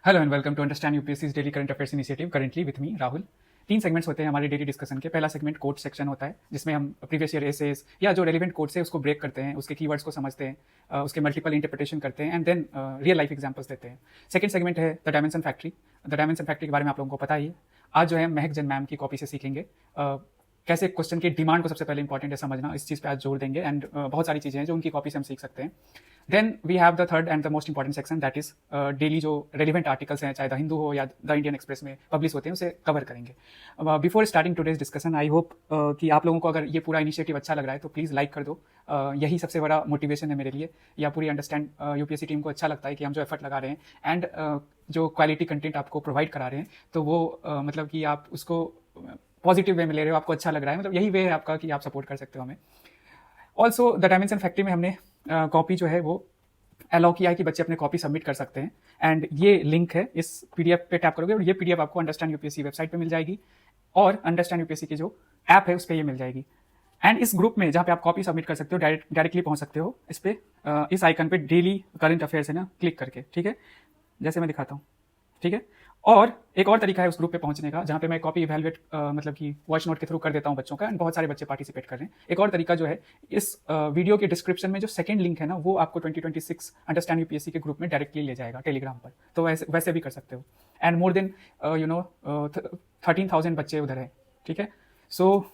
Hello and welcome to understand UPSC's daily current affairs initiative currently with me Rahul. 3 segments होते हैं हमारे daily discussion के। पहला segment coat section होता है जिसमें हम प्रीवियस ईयर एसेस या जो रेलिवेंट कोट्स है उसको ब्रेक करते हैं, उसके कीवर्ड्स को समझते हैं, उसके मल्टीपल इंटरप्रिटेशन करते हैं and then real life examples देते हैं। सेकंड सेगमेंट है the dimension factory. The dimension factory के बारे में आप लोगों को पता ही है। आज जो है महक जैन मैम की कॉपी से सीखेंगे कैसे क्वेश्चन की डिमांड को सबसे पहले इंपॉर्टेंट है समझना, इस चीज़ पे आज जोर देंगे एंड बहुत सारी चीज़ें हैं जो उनकी कॉपी से हम सीख सकते हैं। Then we have the third and the most important section that is daily जो रेलिवेंट आर्टिकल्स हैं, चाहे द हिंदू हो या द इंडियन एक्सप्रेस में पब्लिश होते हैं, उसे कवर करेंगे। Before starting today's discussion I hope कि आप लोगों को अगर ये पूरा इनिशिएटिव अच्छा लग रहा है तो प्लीज़ लाइक कर दो। यही सबसे बड़ा मोटिवेशन है मेरे लिए, या पूरी अंडरस्टैंड यूपीएससी टीम को अच्छा लगता है कि हम जो एफर्ट लगा रहे हैं एंड जो क्वालिटी कंटेंट आपको प्रोवाइड करा रहे हैं तो वो मतलब कि आप उसको पॉजिटिव वे में ले रहे हो, आपको अच्छा लग रहा है, मतलब यही वे है आपका कि आप सपोर्ट कर सकते हो हमें। ऑल्सो द डायमेंशन फैक्ट्री में हमने कॉपी जो है वो अलाउ किया है कि बच्चे अपने कॉपी सबमिट कर सकते हैं एंड ये लिंक है, इस पीडीएफ पे टैप करोगे और ये पीडीएफ आपको अंडरस्टैंड यूपीएससी वेबसाइट पे मिल जाएगी और अंडरस्टैंड यूपीएससी की जो ऐप है उस पर ये मिल जाएगी। एंड इस ग्रुप में जहाँ पे आप कॉपी सबमिट कर सकते हो डायरेक्टली पहुंच सकते हो इस पे इस आइकन पे डेली करंट अफेयर्स है ना क्लिक करके, ठीक है, जैसे मैं दिखाता हूँ, ठीक है। और एक और तरीका है उस ग्रुप पे पहुंचने का जहाँ पे मैं कॉपी इवैल्यूएट मतलब कि वॉइस नोट के थ्रू कर देता हूँ बच्चों का एंड बहुत सारे बच्चे पार्टिसिपेट कर रहे हैं। एक और तरीका जो है इस वीडियो के डिस्क्रिप्शन में जो सेकंड लिंक है ना वो आपको 2026 अंडरस्टैंड यूपीएससी के ग्रुप में डायरेक्टली ले जाएगा टेलीग्राम पर, तो वैसे भी कर सकते हो। एंड मोर देन 13,000 बच्चे उधर है, ठीक है। सो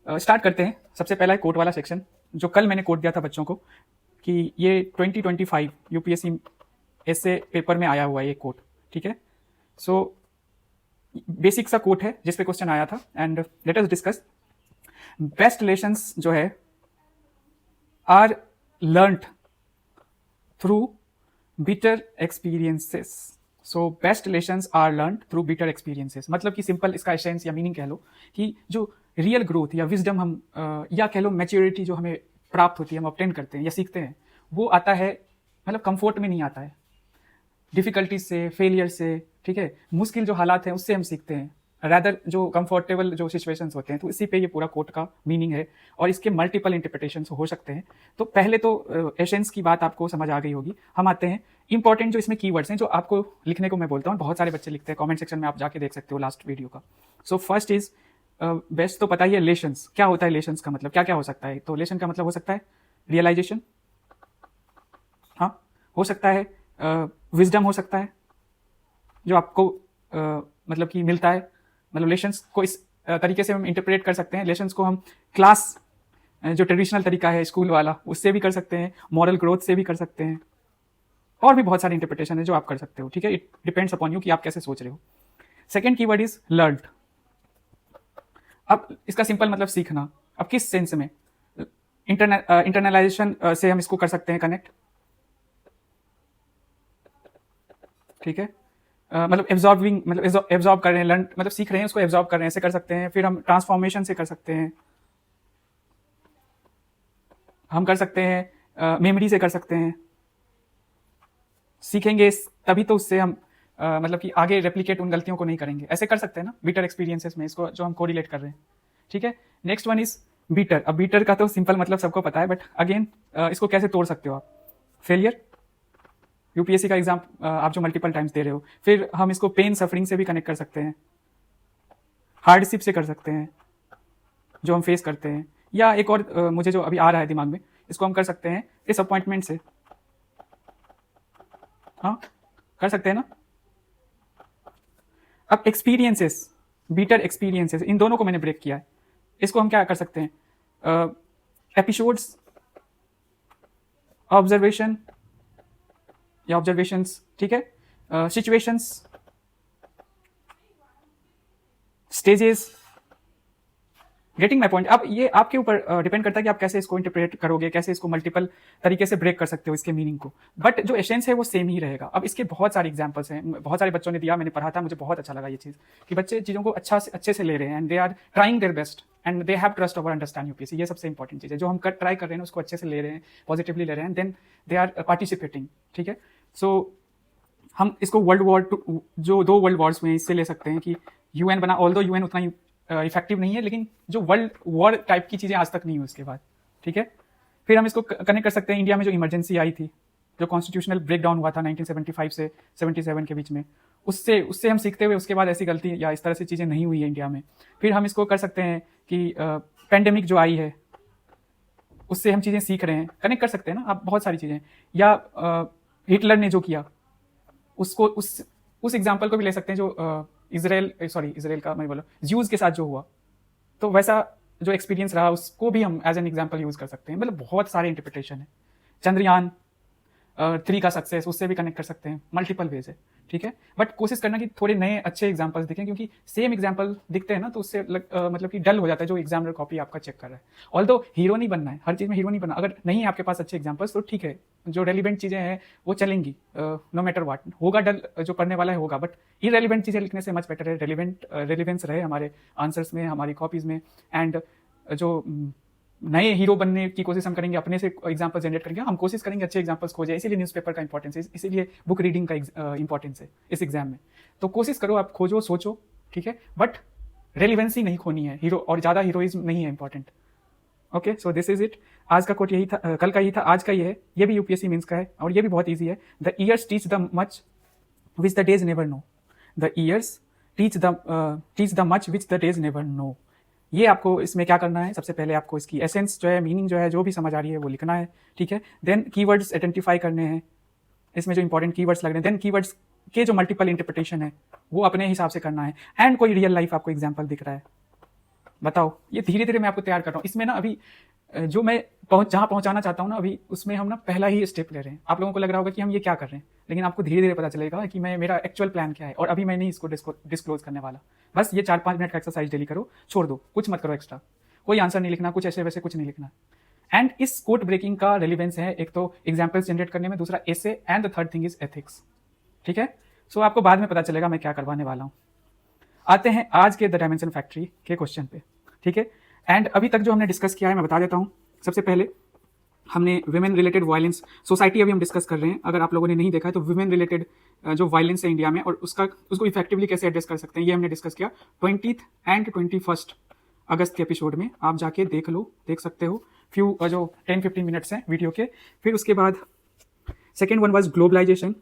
स्टार्ट करते हैं। सबसे पहला है कोट वाला सेक्शन, जो कल मैंने कोट दिया था बच्चों को कि ये 2025 यूपीएससी ऐसे पेपर में आया हुआ है ये कोट, ठीक है। सो बेसिक सा कोट है जिस पे क्वेश्चन आया था and let us discuss. Best lessons जो है are learned through bitter experiences. So best lessons are learned through bitter experiences, मतलब कि सिंपल इसका एसेंस या मीनिंग कह लो कि जो रियल ग्रोथ या विजडम हम या कह लो मैच्योरिटी जो हमें प्राप्त होती है, हम ऑब्टेन करते हैं या सीखते हैं, वो आता है मतलब कंफर्ट में नहीं आता है, डिफिकल्टीज से, फेलियर से, ठीक है, मुश्किल जो हालात हैं उससे हम सीखते हैं, रैदर जो कंफर्टेबल जो सिचुएशंस होते हैं। तो इसी पे ये पूरा कोट का मीनिंग है और इसके मल्टीपल इंटरप्रिटेशंस हो सकते हैं। तो पहले तो एसेंस की बात आपको समझ आ गई होगी। हम आते हैं इंपॉर्टेंट जो इसमें कीवर्ड्स हैं जो आपको लिखने को मैं बोलता हूँ, बहुत सारे बच्चे लिखते हैं, कमेंट सेक्शन में आप जाके देख सकते हो लास्ट वीडियो का। सो फर्स्ट इज बेस्ट तो पता ही है लेशंस। क्या होता है लेशंस का मतलब, क्या क्या हो सकता है? तो लेशन का मतलब हो सकता है रियलाइजेशन, हाँ, हो सकता है विजडम, हो सकता है जो आपको मतलब कि मिलता है, मतलब लेशंस को इस तरीके से हम इंटरप्रेट कर सकते हैं। लेशंस को हम क्लास जो ट्रेडिशनल तरीका है स्कूल वाला उससे भी कर सकते हैं, मॉरल ग्रोथ से भी कर सकते हैं, और भी बहुत सारी इंटरप्रिटेशन है जो आप कर सकते हो, ठीक है। इट डिपेंड्स अपॉन यू कि आप कैसे सोच रहे हो। Second keyword is learned. अब इसका सिंपल मतलब सीखना। अब किस सेंस में? इंटरनलाइजेशन से हम इसको कर सकते हैं कनेक्ट, ठीक है। मतलब एब्जॉर्बिंग, मतलब एब्जॉर्ब कर रहे हैं, लर्न मतलब सीख रहे हैं, उसको एब्जॉर्ब कर रहे हैं, ऐसे कर सकते हैं। फिर हम ट्रांसफॉर्मेशन से कर सकते हैं, हम कर सकते हैं मेमोरी से कर सकते हैं। सीखेंगे तभी तो उससे हम मतलब कि आगे रेप्लिकेट उन गलतियों को नहीं करेंगे, ऐसे कर सकते हैं ना बीटर एक्सपीरियंसेस में, इसको जो हम कोरिलेट कर रहे हैं, ठीक है। Next one is bitter. अब बीटर का तो सिंपल मतलब सबको पता है, बट अगेन इसको कैसे तोड़ सकते हो आप? फेलियर, यूपीएससी का एग्जाम आप जो मल्टीपल टाइम्स दे रहे हो। फिर हम इसको पेन सफरिंग से भी कनेक्ट कर सकते हैं, हार्डशिप से कर सकते हैं जो हम फेस करते हैं, या एक और मुझे जो अभी आ रहा है दिमाग में, इसको हम कर सकते हैं डिसअपॉइंटमेंट से, हाँ कर सकते हैं ना। अब एक्सपीरियंसेस, बीटर एक्सपीरियंसेस, इन दोनों को मैंने ब्रेक किया है। इसको हम क्या कर सकते हैं? एपिसोड्स, ऑब्जर्वेशन या ऑब्जर्वेशंस, ठीक है, situations, stages, getting my point. अब ये आपके ऊपर डिपेंड करता है कि आप कैसे इसको इंटरप्रेट करोगे, कैसे इसको मल्टीपल तरीके से ब्रेक कर सकते हो इसके मीनिंग को, बट जो एसेंस है वो सेम ही रहेगा। अब इसके बहुत सारे एग्जांपल्स हैं, बहुत सारे बच्चों ने दिया, मैंने पढ़ा था, मुझे बहुत अच्छा लगा ये चीज़ कि बच्चे चीज़ों को अच्छे से ले रहे हैं and they are trying their best and they have trust over understand UPSC. ये सबसे इंपॉर्टेंट चीज़ है, जो हम ट्राई कर रहे हैं उसको अच्छे से ले रहे हैं, पॉजिटिवली ले रहे हैं, देन दे आर पार्टिसिपेटिंग, ठीक है। सो हम इसको वर्ल्ड वॉर जो 2 वर्ल्ड वॉर्स हुए इससे ले सकते हैं कि यूएन बना, ऑल्दो यूएन उतना इफेक्टिव नहीं है, लेकिन जो वर्ल्ड वॉर टाइप की चीजें आज तक नहीं हुई उसके बाद, ठीक है। फिर हम इसको कनेक्ट कर सकते हैं इंडिया में जो इमरजेंसी आई थी, जो कॉन्स्टिट्यूशनल ब्रेकडाउन हुआ था 1975 से 77 के बीच में, उससे उससे हम सीखते हुए उसके बाद ऐसी गलती या इस तरह से चीज़ें नहीं हुई है इंडिया में। फिर हम इसको कर सकते हैं कि पेंडेमिक जो आई है उससे हम चीज़ें सीख रहे हैं, कनेक्ट कर सकते हैं ना आप बहुत सारी चीज़ें। या हिटलर ने जो किया उसको उस एग्जाम्पल को भी ले सकते हैं, जो इसराइल का मैं बोला ज्यूज के साथ जो हुआ, तो वैसा जो एक्सपीरियंस रहा उसको भी हम एज एन एग्जाम्पल यूज कर सकते हैं। मतलब बहुत सारे इंटरप्रिटेशन है। चंद्रयान 3 का सक्सेस, उससे भी कनेक्ट कर सकते हैं, मल्टीपल वेज है, ठीक है। बट कोशिश करना कि थोड़े नए अच्छे एग्जाम्पल्स दिखें, क्योंकि सेम एग्जाम्पल दिखते हैं ना तो उससे मतलब कि डल हो जाता है जो एग्जामिनर कॉपी आपका चेक कर रहा है। ऑल्दो हीरो नहीं बनना है, हर चीज़ में हीरो नहीं बनना। अगर नहीं है आपके पास अच्छे एग्जाम्पल्स तो ठीक है, जो रेलिवेंट चीज़ें हैं वो चलेंगी, नो मैटर वाट होगा। डल जो पढ़ने वाला है होगा, बट इरेलीवेंट चीज़ें लिखने से मच बेटर है रेलिवेंस रहे हमारे आंसर्स में, हमारी कॉपीज़ में। एंड जो नए हीरो बनने की कोशिश हम करेंगे, अपने से एग्जाम्पल जनरेट करेंगे, हम कोशिश करेंगे अच्छे एग्जाम्पल्स खोजें। इसीलिए न्यूज़पेपर का इंपॉर्टेंस है, इसीलिए बुक रीडिंग का इंपॉर्टेंस है इस एग्जाम में। तो कोशिश करो, आप खोजो, सोचो, ठीक है, बट रेलिवेंसी नहीं खोनी है, हीरो और ज़्यादा हीरोइज्म नहीं है important. Okay, so this is it. आज का कोट यही था, कल का यही था, आज का ये है। ये भी यूपीएससी मीन्स का है और ये भी बहुत ईजी है। The years teach the much which the days never know. The years teach the much which the days never know. ये आपको इसमें क्या करना है, सबसे पहले आपको इसकी एसेंस जो है, मीनिंग जो है, जो भी समझ आ रही है वो लिखना है, ठीक है। देन कीवर्ड्स आइडेंटिफाई करने हैं, इसमें जो इंपॉर्टेंट कीवर्ड्स लग रहे हैं। देन कीवर्ड्स के जो मल्टीपल इंटरप्रिटेशन है वो अपने हिसाब से करना है। एंड कोई रियल लाइफ आपको एग्जाम्पल दिख रहा है, बताओ। ये धीरे धीरे मैं आपको तैयार कर रहा हूँ। इसमें ना अभी जो मैं जहाँ पहुँचाना चाहता हूँ ना, अभी उसमें हम ना पहला ही स्टेप ले रहे हैं। आप लोगों को लग रहा होगा कि हम ये क्या कर रहे हैं, लेकिन आपको धीरे धीरे पता चलेगा कि मेरा एक्चुअल प्लान क्या है। और अभी मैं नहीं इसको डिस्क्लोज करने वाला। बस ये 4-5 मिनट का एक्सरसाइज डेली करो, छोड़ दो, कुछ मत करो एक्स्ट्रा, कोई आंसर नहीं लिखना, कुछ ऐसे वैसे कुछ नहीं लिखना। एंड इस कोट ब्रेकिंग का रेलिवेंस है, एक तो एग्जाम्पल्स जनरेट करने में, दूसरा essay, and the third thing is ethics, ठीक है। सो आपको बाद में पता चलेगा मैं क्या करवाने वाला हूँ। आते हैं आज के द डायमेंशन फैक्ट्री के क्वेश्चन पे, ठीक है। एंड अभी तक जो हमने डिस्कस किया है मैं बता देता हूँ। सबसे पहले हमने वुमेन रिलेटेड वायलेंस सोसाइटी अभी हम डिस्कस कर रहे हैं। अगर आप लोगों ने नहीं देखा है तो वुमेन रिलेटेड जो वायलेंस है इंडिया में और उसको इफेक्टिवली कैसे एड्रेस कर सकते हैं, ये हमने डिस्कस किया 20th एंड 21st अगस्त के एपिसोड में। आप जाके देख सकते हो, फ्यू जो 10-15 मिनट्स हैं वीडियो के। फिर उसके बाद सेकेंड वन वाज ग्लोबलाइजेशन,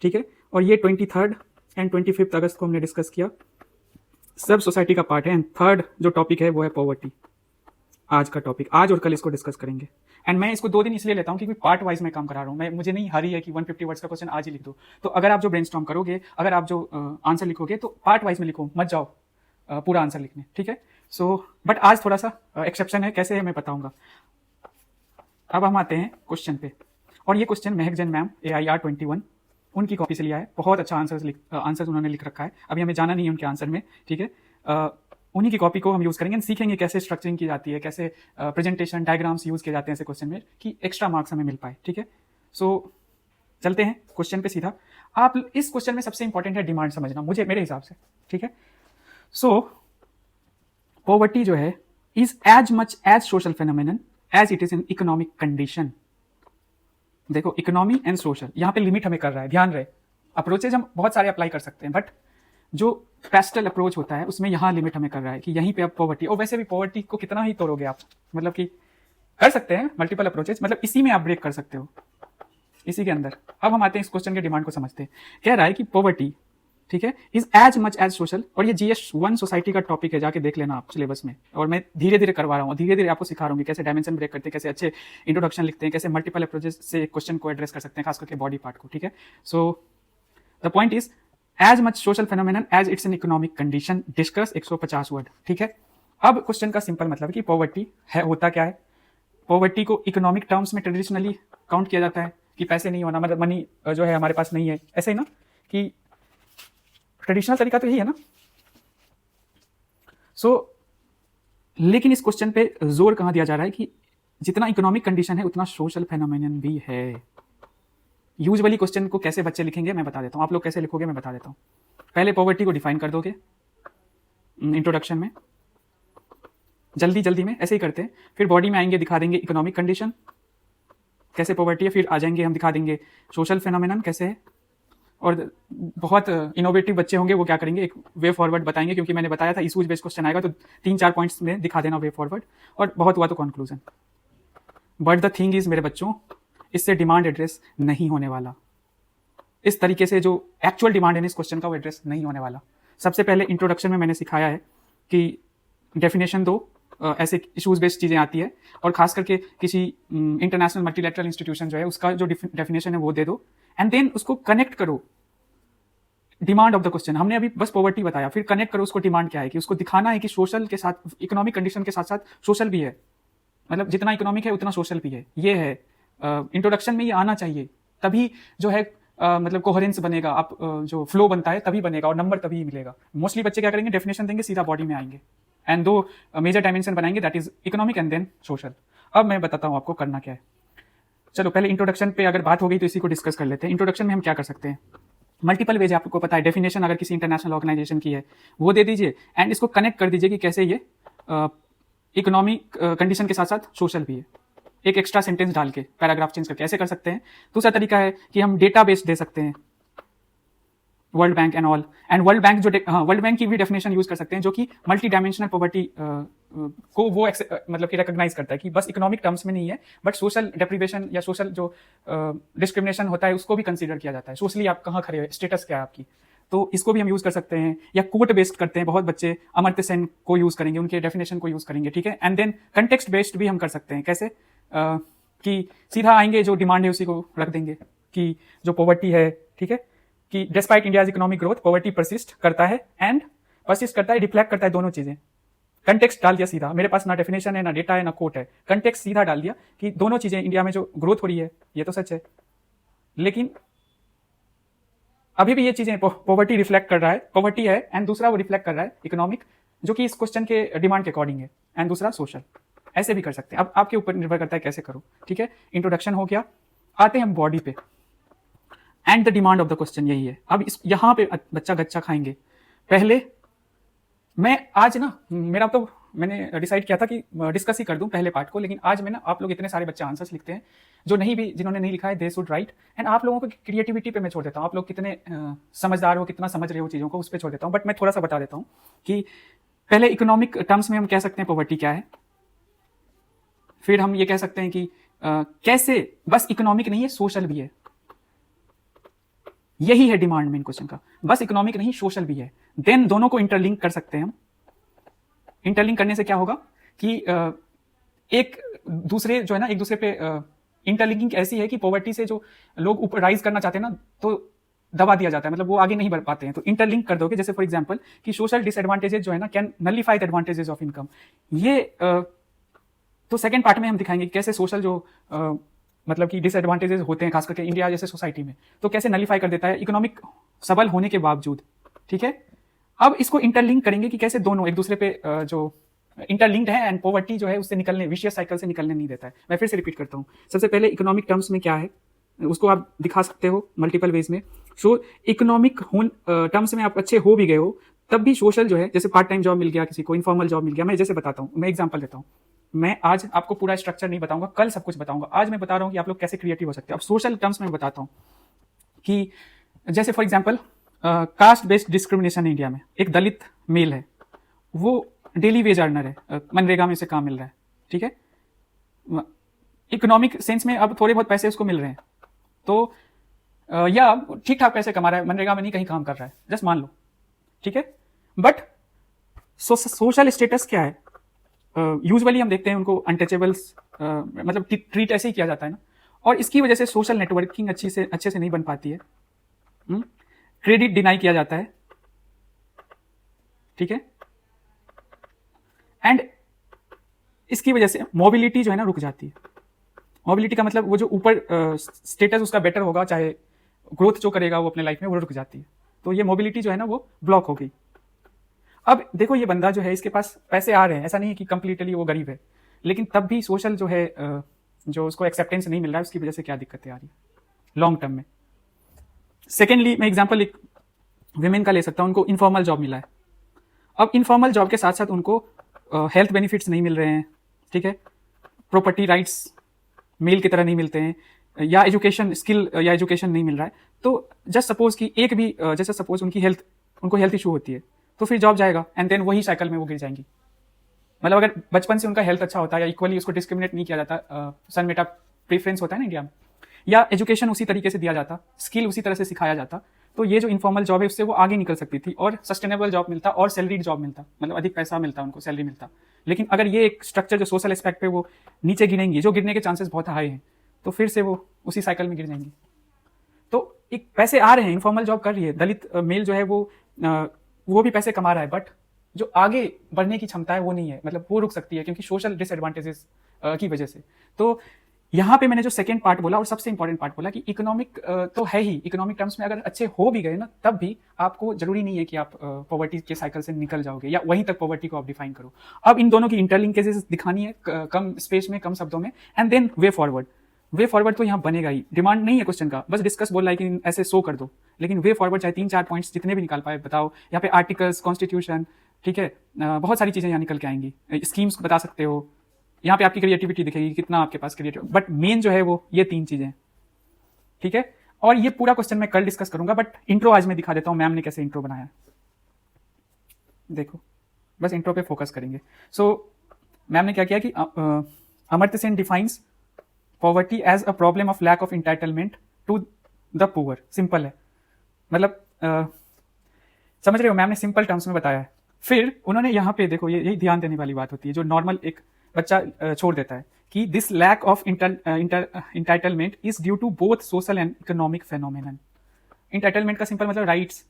ठीक है, और ये 23rd एंड 25th अगस्त को हमने डिस्कस किया। सब सोसाइटी का पार्ट है। एंड थर्ड जो टॉपिक है वो है पॉवर्टी। आज का टॉपिक, आज और कल इसको डिस्कस करेंगे। एंड मैं इसको 2 दिन इसलिए लेता हूँ क्योंकि पार्ट वाइज मैं काम करा रहा हूँ। मुझे नहीं हरी है कि 150 वर्ड्स का क्वेश्चन आज ही लिख दो। तो अगर आप जो ब्रेनस्टॉर्म करोगे, अगर आप जो आंसर लिखोगे तो पार्ट वाइज में लिखो, मत जाओ पूरा आंसर लिखने, ठीक है। सो बट आज थोड़ा सा एक्सेप्शन है, कैसे है मैं बताऊंगा। अब हम आते हैं क्वेश्चन पे, और ये क्वेश्चन महक जैन मैम AIR 21 उनकी कॉपी से लिया है। बहुत अच्छा आंसर उन्होंने लिख रखा है, अभी हमें जाना नहीं है उनके आंसर में, ठीक है। उन्हीं की कॉपी को हम यूज करेंगे, सीखेंगे कैसे स्ट्रक्चरिंग की जाती है, कैसे प्रेजेंटेशन डायग्राम्स यूज किए जाते हैं ऐसे क्वेश्चन में कि एक्स्ट्रा मार्क्स हमें मिल पाए, ठीक है। सो चलते हैं क्वेश्चन पे सीधा। आप इस क्वेश्चन में सबसे इंपॉर्टेंट है डिमांड समझना, मेरे हिसाब से, ठीक है। सो पॉवर्टी जो है is as much as social phenomenon as it is an economic condition. देखो, इकोनॉमी एंड सोशल, यहाँ पे लिमिट हमें कर रहा है, ध्यान रहे। अप्रोचेज हम बहुत सारे अप्लाई कर सकते हैं, बट जो पेस्टल अप्रोच होता है उसमें यहाँ लिमिट हमें कर रहा है कि यहीं पे अब पॉवर्टी, और वैसे भी पॉवर्टी को कितना ही तोड़ोगे आप, मतलब कि कर सकते हैं मल्टीपल अप्रोचेज, मतलब इसी में आप ब्रेक कर सकते हो, इसी के अंदर। अब हम आते हैं इस क्वेश्चन के डिमांड को समझते हैं। कह रहा है कि पॉवर्टी, ठीक है, is as much as social, और ये GS1 सोसाइटी का टॉपिक है, जाके देख लेना आप सिलेबस में। और मैं धीरे धीरे करवा रहा हूँ, धीरे धीरे आपको सिखा रहा हूँ कि कैसे डायमेंशन ब्रेक करते हैं, कैसे अच्छे इंट्रोडक्शन लिखते हैं, कैसे मल्टीपल अप्रोचेस से क्वेश्चन को एड्रेस कर सकते हैं, खास करके बॉडी पार्ट को, ठीक है। So the point is as much social phenomenon as it's an economic condition, discuss 150 word, ठीक है। अब क्वेश्चन का सिंपल मतलब है कि पॉवर्टी है, होता क्या है। पॉवर्टी को इकोनॉमिक टर्म्स में ट्रेडिशनली काउंट किया जाता है कि पैसे नहीं होना, मतलब मनी जो है हमारे पास नहीं है, ऐसे ही ना, कि ट्रेडिशनल तरीका तो यही है ना। सो लेकिन इस क्वेश्चन पे जोर कहां दिया जा रहा है कि जितना इकोनॉमिक कंडीशन है उतना सोशल फेनोमेनन भी है। यूजुअली क्वेश्चन को कैसे बच्चे लिखेंगे मैं बता देता हूं, आप लोग कैसे लिखोगे मैं बता देता हूं। पहले पॉवर्टी को डिफाइन कर दोगे इंट्रोडक्शन में, जल्दी में ऐसे ही करते हैं। फिर बॉडी में आएंगे, दिखा देंगे इकोनॉमिक कंडीशन कैसे पॉवर्टी है, फिर आ जाएंगे हम दिखा देंगे सोशल फेनोमेनन कैसे है। और बहुत इनोवेटिव बच्चे होंगे वो क्या करेंगे, एक वे फॉरवर्ड बताएंगे, क्योंकि मैंने बताया था इशूज बेस्ड क्वेश्चन आएगा तो 3-4 पॉइंट्स में दिखा देना वे फॉरवर्ड, और बहुत हुआ तो conclusion. But the thing is मेरे बच्चों, इससे डिमांड एड्रेस नहीं होने वाला। इस तरीके से जो एक्चुअल डिमांड है इस क्वेश्चन का वो एड्रेस नहीं होने वाला। सबसे पहले इंट्रोडक्शन में मैंने सिखाया है कि डेफिनेशन दो, ऐसे इश्यूज बेस्ड चीज़ें आती है, और खास करके किसी इंटरनेशनल मल्टीलैटरल इंस्टीट्यूशन जो है उसका जो डेफिनेशन है वो दे दो, एंड देन उसको कनेक्ट करो डिमांड ऑफ द क्वेश्चन। हमने अभी बस पॉवर्टी बताया, फिर कनेक्ट करो उसको डिमांड क्या है, कि उसको दिखाना है कि सोशल के साथ, इकोनॉमिक कंडीशन के साथ साथ सोशल भी है, मतलब जितना इकोनॉमिक है उतना सोशल भी है। ये है इंट्रोडक्शन में ये आना चाहिए, तभी जो है मतलब कोहेरेंस बनेगा, आप जो फ्लो बनता है तभी बनेगा, और नंबर तभी मिलेगा। मोस्टली बच्चे क्या करेंगे, डेफिनेशन देंगे, सीधा बॉडी में आएंगे, एंड दो मेजर डायमेंशन बनाएंगे, that is economic and then social. अब मैं बताता हूँ आपको करना क्या है। चलो पहले इंट्रोडक्शन पे अगर बात हो गई तो इसी को डिस्कस कर लेते हैं। इंट्रोडक्शन में हम क्या कर सकते हैं, मल्टीपल वेज आपको पता है। डेफिनेशन अगर किसी इंटरनेशनल ऑर्गेनाइजेशन की है वो दे दीजिए, एंड इसको कनेक्ट कर दीजिए कि कैसे ये इकोनॉमिक कंडीशन के साथ साथ सोशल भी है, एक एक्स्ट्रा सेंटेंस डाल के, पैराग्राफ चेंज करके ऐसे कर सकते हैं। दूसरा तरीका है कि हम डेटा बेस दे सकते हैं, world bank and all, and world bank जो वर्ल्ड बैंक की भी डेफिनेशन यूज कर सकते हैं, जो कि मल्टी डायमेंशनल पॉवर्टी को वो मतलब कि रिकॉग्नाइज करता है कि बस इकोनॉमिक टर्म्स में नहीं है, बट सोशल डेप्रिवेशन या सोशल जो डिस्क्रिमिनेशन होता है उसको भी कंसीडर किया जाता है। सोशली आप कहाँ खड़े हो, स्टेटस क्या है आपकी, तो इसको भी हम यूज कर सकते हैं। या कोट बेस्ड करते हैं, बहुत बच्चे अमर्त्य सेन को यूज करेंगे, उनके डेफिनेशन को यूज करेंगे, ठीक है। एंड देन कंटेक्स्ट बेस्ड भी हम कर सकते हैं। कैसे कि सीधा आएंगे, जो डिमांड है उसी को रख देंगे, कि जो पॉवर्टी है, ठीक है, कि despite India's economic growth poverty persist करता है, एंड परसिस्ट करता है, रिफ्लेक्ट करता है, दोनों चीजें। कंटेक्स्ट डाल दिया सीधा, मेरे पास ना डेफिनेशन है, ना डेटा है, ना कोट है, कंटेक्स्ट सीधा डाल दिया कि दोनों चीजें, इंडिया में जो ग्रोथ हो रही है ये तो सच है, लेकिन अभी भी ये चीजें पॉवर्टी रिफ्लेक्ट कर रहा है, पॉवर्टी है, एंड दूसरा वो रिफ्लेक्ट कर रहा है इकोनॉमिक, जो कि इस क्वेश्चन के डिमांड के अकॉर्डिंग है, एंड दूसरा सोशल। ऐसे भी कर सकते हैं, अब आपके ऊपर निर्भर करता है कैसे करो, ठीक है। इंट्रोडक्शन हो गया, आते हैं हम बॉडी पे, and the demand of the question यही है। अब इस यहां पे बच्चा गच्चा खाएंगे। पहले मैं आज ना, मेरा तो मैंने डिसाइड किया था कि डिस्कस ही कर दूं पहले पार्ट को, लेकिन आज मैं ना, आप लोग इतने सारे बच्चे आंसर्स लिखते हैं, जो नहीं भी, जिन्होंने नहीं लिखा है दे शुड राइट, एंड आप लोगों को क्रिएटिविटी पे मैं छोड़ देता हूं, आप लोग कितने समझदार हो, कितना समझ रहे हो चीजों को, उस पर छोड़ देता हूं। बट मैं थोड़ा सा बता देता हूं कि पहले इकोनॉमिक टर्म्स में हम कह सकते हैं पॉवर्टी क्या है, फिर हम ये कह सकते हैं कि कैसे बस इकोनॉमिक नहीं है, सोशल भी है। यही है डिमांड मेन क्वेश्चन का, बस इकोनॉमिक नहीं सोशल भी है। देन दोनों को इंटरलिंक कर सकते हैं हम। इंटरलिंक करने से क्या होगा कि एक दूसरे जो है ना, एक दूसरे पे इंटरलिंकिंग ऐसी है कि पॉवर्टी से जो लोग ऊपर राइज करना चाहते हैं ना, तो दबा दिया जाता है, मतलब वो आगे नहीं बढ़ पाते हैं, तो इंटरलिंक कर दोगे। जैसे फॉर एग्जांपल कि सोशल डिसएडवांटेजेस जो है ना can nullify the advantages of income. ये तो सेकंड पार्ट में हम दिखाएंगे कैसे सोशल जो मतलब कि डिसएडवांटेजेस होते हैं, खास करके इंडिया जैसे सोसाइटी में, तो कैसे नलिफाई कर देता है इकोनॉमिक सबल होने के बावजूद, ठीक है। अब इसको इंटरलिंक करेंगे कि कैसे दोनों एक दूसरे पे जो इंटरलिंक्ड है, एंड पॉवर्टी जो है उससे निकलने, विशियस साइकिल से निकलने नहीं देता है। मैं फिर से रिपीट करता हूं, सबसे पहले इकोनॉमिक टर्म्स में क्या है उसको आप दिखा सकते हो मल्टीपल वेज में। सो इकोनॉमिक टर्म्स में आप अच्छे हो भी गए हो, तब भी सोशल जो है, जैसे पार्ट टाइम जॉब मिल गया किसी को, इनफॉर्मल जॉब मिल गया, मैं जैसे बताता हूँ, मैं एग्जाम्पल देता हूँ। मैं आज आपको पूरा स्ट्रक्चर नहीं बताऊंगा, कल सब कुछ बताऊंगा। आज मैं बता रहा हूं कि आप लोग कैसे क्रिएटिव हो सकते हैं। अब सोशल टर्म्स में बताता हूं कि जैसे for example caste based discrimination India में, एक दलित मेल है, वो डेली वेज अर्नर है, मनरेगा में से काम मिल रहा है, ठीक है। इकोनॉमिक सेंस में अब थोड़े बहुत पैसे उसको मिल रहे हैं, तो या ठीक ठाक पैसे कमा रहा है, मनरेगा में नहीं कहीं काम कर रहा है, जस्ट मान लो, ठीक है। बट सोशल स्टेटस क्या है, यूजुअली हम देखते हैं उनको अनटचेबल्स मतलब ट्रीट ऐसे ही किया जाता है ना, और इसकी वजह से सोशल नेटवर्किंग अच्छे से नहीं बन पाती है, क्रेडिट डिनाई किया जाता है, ठीक है। एंड इसकी वजह से मोबिलिटी जो है ना रुक जाती है। मोबिलिटी का मतलब वो जो ऊपर स्टेटस उसका बेटर होगा, चाहे ग्रोथ जो करेगा वो अपने लाइफ में, वो रुक जाती है। तो ये मोबिलिटी जो है ना वो ब्लॉक हो गई। अब देखो ये बंदा जो है, इसके पास पैसे आ रहे हैं, ऐसा नहीं है कि कंप्लीटली वो गरीब है, लेकिन तब भी सोशल जो है जो उसको एक्सेप्टेंस नहीं मिल रहा है, उसकी वजह से क्या दिक्कतें आ रही है लॉन्ग टर्म में। सेकेंडली मैं एग्जाम्पल एक विमेन का ले सकता हूं, उनको इनफॉर्मल जॉब मिला है। अब इनफॉर्मल जॉब के साथ साथ उनको हेल्थ बेनिफिट्स नहीं मिल रहे हैं, ठीक है, प्रॉपर्टी राइट्स मेल की तरह नहीं मिलते हैं, या एजुकेशन स्किल या एजुकेशन नहीं मिल रहा है। तो जस्ट सपोज कि एक भी जैसे सपोज उनको हेल्थ इशू होती है, तो फिर जॉब जाएगा, एंड देन वही साइकिल में वो गिर जाएंगी। मतलब अगर बचपन से उनका हेल्थ अच्छा होता है, या इक्वली उसको डिस्क्रिमिनेट नहीं किया जाता, सन मेटा प्रेफरेंस होता है ना इंडिया में, या एजुकेशन उसी तरीके से दिया जाता, स्किल उसी तरह से सिखाया जाता, तो ये जो इनफॉर्मल जॉब है उससे वो आगे निकल सकती थी और सस्टेनेबल जॉब मिलता और सैलरीड जॉब मिलता, मतलब अधिक पैसा मिलता उनको, सैलरी मिलता। लेकिन अगर ये एक स्ट्रक्चर जो सोशल एस्पेक्ट पे वो नीचे गिरेंगी, जो गिरने के चांसेस बहुत हाई हैं, तो फिर से वो उसी साइकिल में गिर जाएंगी। तो एक पैसे आ रहे हैं, इनफॉर्मल जॉब कर रही है, दलित मेल जो है वो भी पैसे कमा रहा है, बट जो आगे बढ़ने की क्षमता है वो नहीं है, मतलब वो रुक सकती है क्योंकि सोशल डिसएडवांटेजेस की वजह से। तो यहाँ पे मैंने जो सेकंड पार्ट बोला और सबसे इंपॉर्टेंट पार्ट बोला कि इकोनॉमिक तो है ही, इकोनॉमिक टर्म्स में अगर अच्छे हो भी गए ना, तब भी आपको जरूरी नहीं है कि आप पॉवर्टी के साइकिल से निकल जाओगे या वहीं तक पॉवर्टी को आप डिफाइन करो। अब इन दोनों की इंटरलिंकेजेस दिखानी है कम स्पेस में, कम शब्दों में, and then way forward. Way forward तो यहाँ बनेगा ही, डिमांड नहीं है क्वेश्चन का, बस डिस्कस बोल रहा है कि ऐसे शो कर दो, लेकिन वे फॉरवर्ड चाहे 3-4 पॉइंट्स जितने भी निकाल पाए बताओ। यहाँ पे आर्टिकल्स, कॉन्स्टिट्यूशन, ठीक है, बहुत सारी चीजें यहाँ निकल के आएंगी, स्कीम्स बता सकते हो, यहाँ पे आपकी क्रिएटिविटी दिखेगी, कितना आपके पास क्रिएटिव, बट मेन जो है वो ये 3 चीजें, ठीक है। और ये पूरा क्वेश्चन मैं कल डिस्कस करूंगा, बट इंट्रो आज मैं दिखा देता हूँ मैम ने कैसे इंट्रो बनाया। देखो, बस इंट्रो पे फोकस करेंगे। सो मैम ने क्या किया कि Amartya Sen defines poverty as a problem of lack of entitlement to the poor. Simple है, मतलब समझ रहे हो, मैम ने सिंपल टर्म्स में बताया है। फिर उन्होंने यहाँ पे देखो, यही ध्यान देने वाली बात होती है जो नॉर्मल एक बच्चा छोड़ देता है, कि this lack of entitlement is due to both social and economic phenomenon. Entitlement का सिंपल मतलब राइट्स,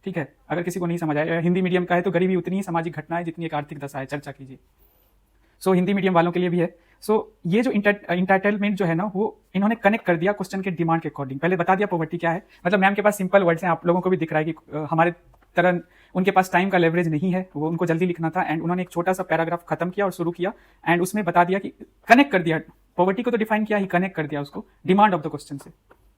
ठीक है, अगर किसी को नहीं समझ आया, हिंदी मीडियम का है तो गरीबी उतनी ही सामाजिक घटना है जितनी एक आर्थिक दशा है, चर्चा कीजिए। सो हिंदी मीडियम वालों के लिए भी है। सो ये जो इंटाइटलमेंट जो है ना, वो इन्होंने कनेक्ट कर दिया क्वेश्चन के डिमांड के अकॉर्डिंग। पहले बता दिया पॉवर्टी क्या है, मतलब मैम के पास सिंपल वर्ड्स हैं, आप लोगों को भी दिख रहा है कि हमारे तरह उनके पास टाइम का लेवरेज नहीं है, वो उनको जल्दी लिखना था, एंड उन्होंने एक छोटा सा पैराग्राफ खत्म किया और शुरू किया, एंड उसमें बता दिया कि कनेक्ट कर दिया, पॉवर्टी को तो डिफाइन किया ही, कनेक्ट कर दिया उसको डिमांड ऑफ द क्वेश्चन से।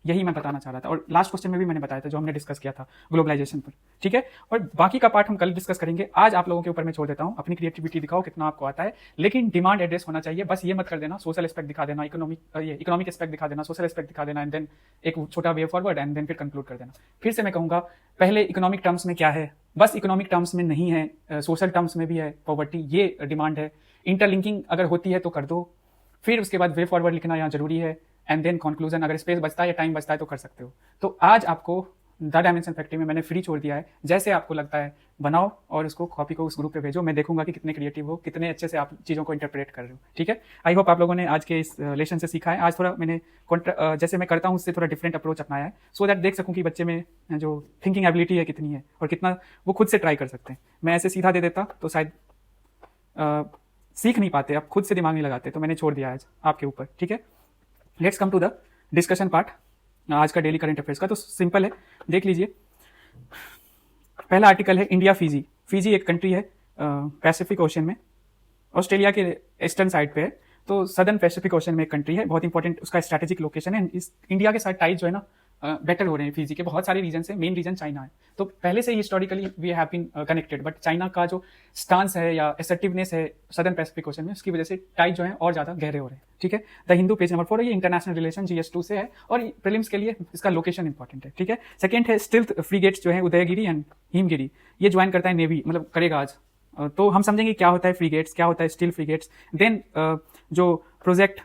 यही मैं बताना चाह रहा था, और लास्ट क्वेश्चन में भी मैंने बताया था जो हमने डिस्कस किया था ग्लोबलाइजेशन पर, ठीक है। और बाकी का पार्ट हम कल डिस्कस करेंगे, आज आप लोगों के ऊपर मैं छोड़ देता हूँ, अपनी क्रिएटिविटी दिखाओ कितना आपको आता है, लेकिन डिमांड एड्रेस होना चाहिए। बस ये मत कर देना सोशल एस्पेक्ट दिखा देना, इकोनॉमिक एस्पेक्ट दिखा देना, सोशल एस्पेक्ट दिखा देना, एंड देन एक छोटा वे फॉरवर्ड, एंड देन फिर कंक्लूड कर देना। फिर से मैं कहूंगा, पहले इकोनॉमिक टर्म्स में क्या है, बस इकोनॉमिक टर्म्स में नहीं है, सोशल टर्म्स में भी है पॉवर्टी, ये डिमांड है। इंटरलिंकिंग अगर होती है तो कर दो, फिर उसके बाद वे फॉरवर्ड लिखना यहाँ जरूरी है, एंड देन कंक्लूजन। अगर स्पेस बचता है या टाइम बचता है तो कर सकते हो। तो आज आपको द डायमेंशन फैक्ट्री में मैंने फ्री छोड़ दिया है, जैसे आपको लगता है बनाओ और उसको कॉपी को उस ग्रुप पे भेजो। मैं देखूंगा कि कितने क्रिएटिव हो, कितने अच्छे से आप चीज़ों को इंटरप्रेट कर रहे हो, ठीक है। आई होप आप लोगों ने आज के इस लेसन से सीखा है। आज थोड़ा मैंने जैसे मैं करता हूँ उससे थोड़ा डिफरेंट अप्रोच अपनाया है, सो दैट देख सकूँ कि बच्चे में जो थिंकिंग एबिलिटी है कितनी है और कितना वो खुद से ट्राई कर सकते हैं। मैं ऐसे सीधा दे देता तो शायद सीख नहीं पाते, आप खुद से दिमाग नहीं लगाते, तो मैंने छोड़ दिया आज आपके ऊपर, ठीक है। Let's come to the discussion part आज का डेली करंट अफेयर्स का। तो सिंपल है, देख लीजिए। पहला आर्टिकल है इंडिया फिजी। फिजी एक कंट्री है पैसिफिक ओशन में, ऑस्ट्रेलिया के ईस्टर्न साइड पे है, तो सदर्न पैसिफिक ओशन में एक कंट्री है, बहुत इंपॉर्टेंट उसका स्ट्रैटेजिक लोकेशन है। इस इंडिया के साथ टाइज जो है ना बेटर हो रहे हैं फिजी के, बहुत सारे रीजन से, मेन रीजन चाइना है। तो पहले से ही historically we have been connected, but China का जो स्टांस है या एसर्टिवनेस है सदर्न पैसिफिक ओशन में, उसकी वजह से टाइज जो है और ज्यादा गहरे हो रहे हैं, ठीक है। द हिंदू पेज नंबर 4 है, ये इंटरनेशनल रिलेशन GS2 से है, और प्रीलिम्स के लिए इसका लोकेशन इंपॉर्टेंट है, ठीक है। सेकंड है स्टिल्थ फ्रीगेट्स जो है उदयगिरी एंड हिमगिरी, ये ज्वाइन करता है नेवी, मतलब करेगा आज। तो हम समझेंगे क्या होता है फ्रीगेट्स, क्या होता है स्टील फ्रीगेट्स। देन जो प्रोजेक्ट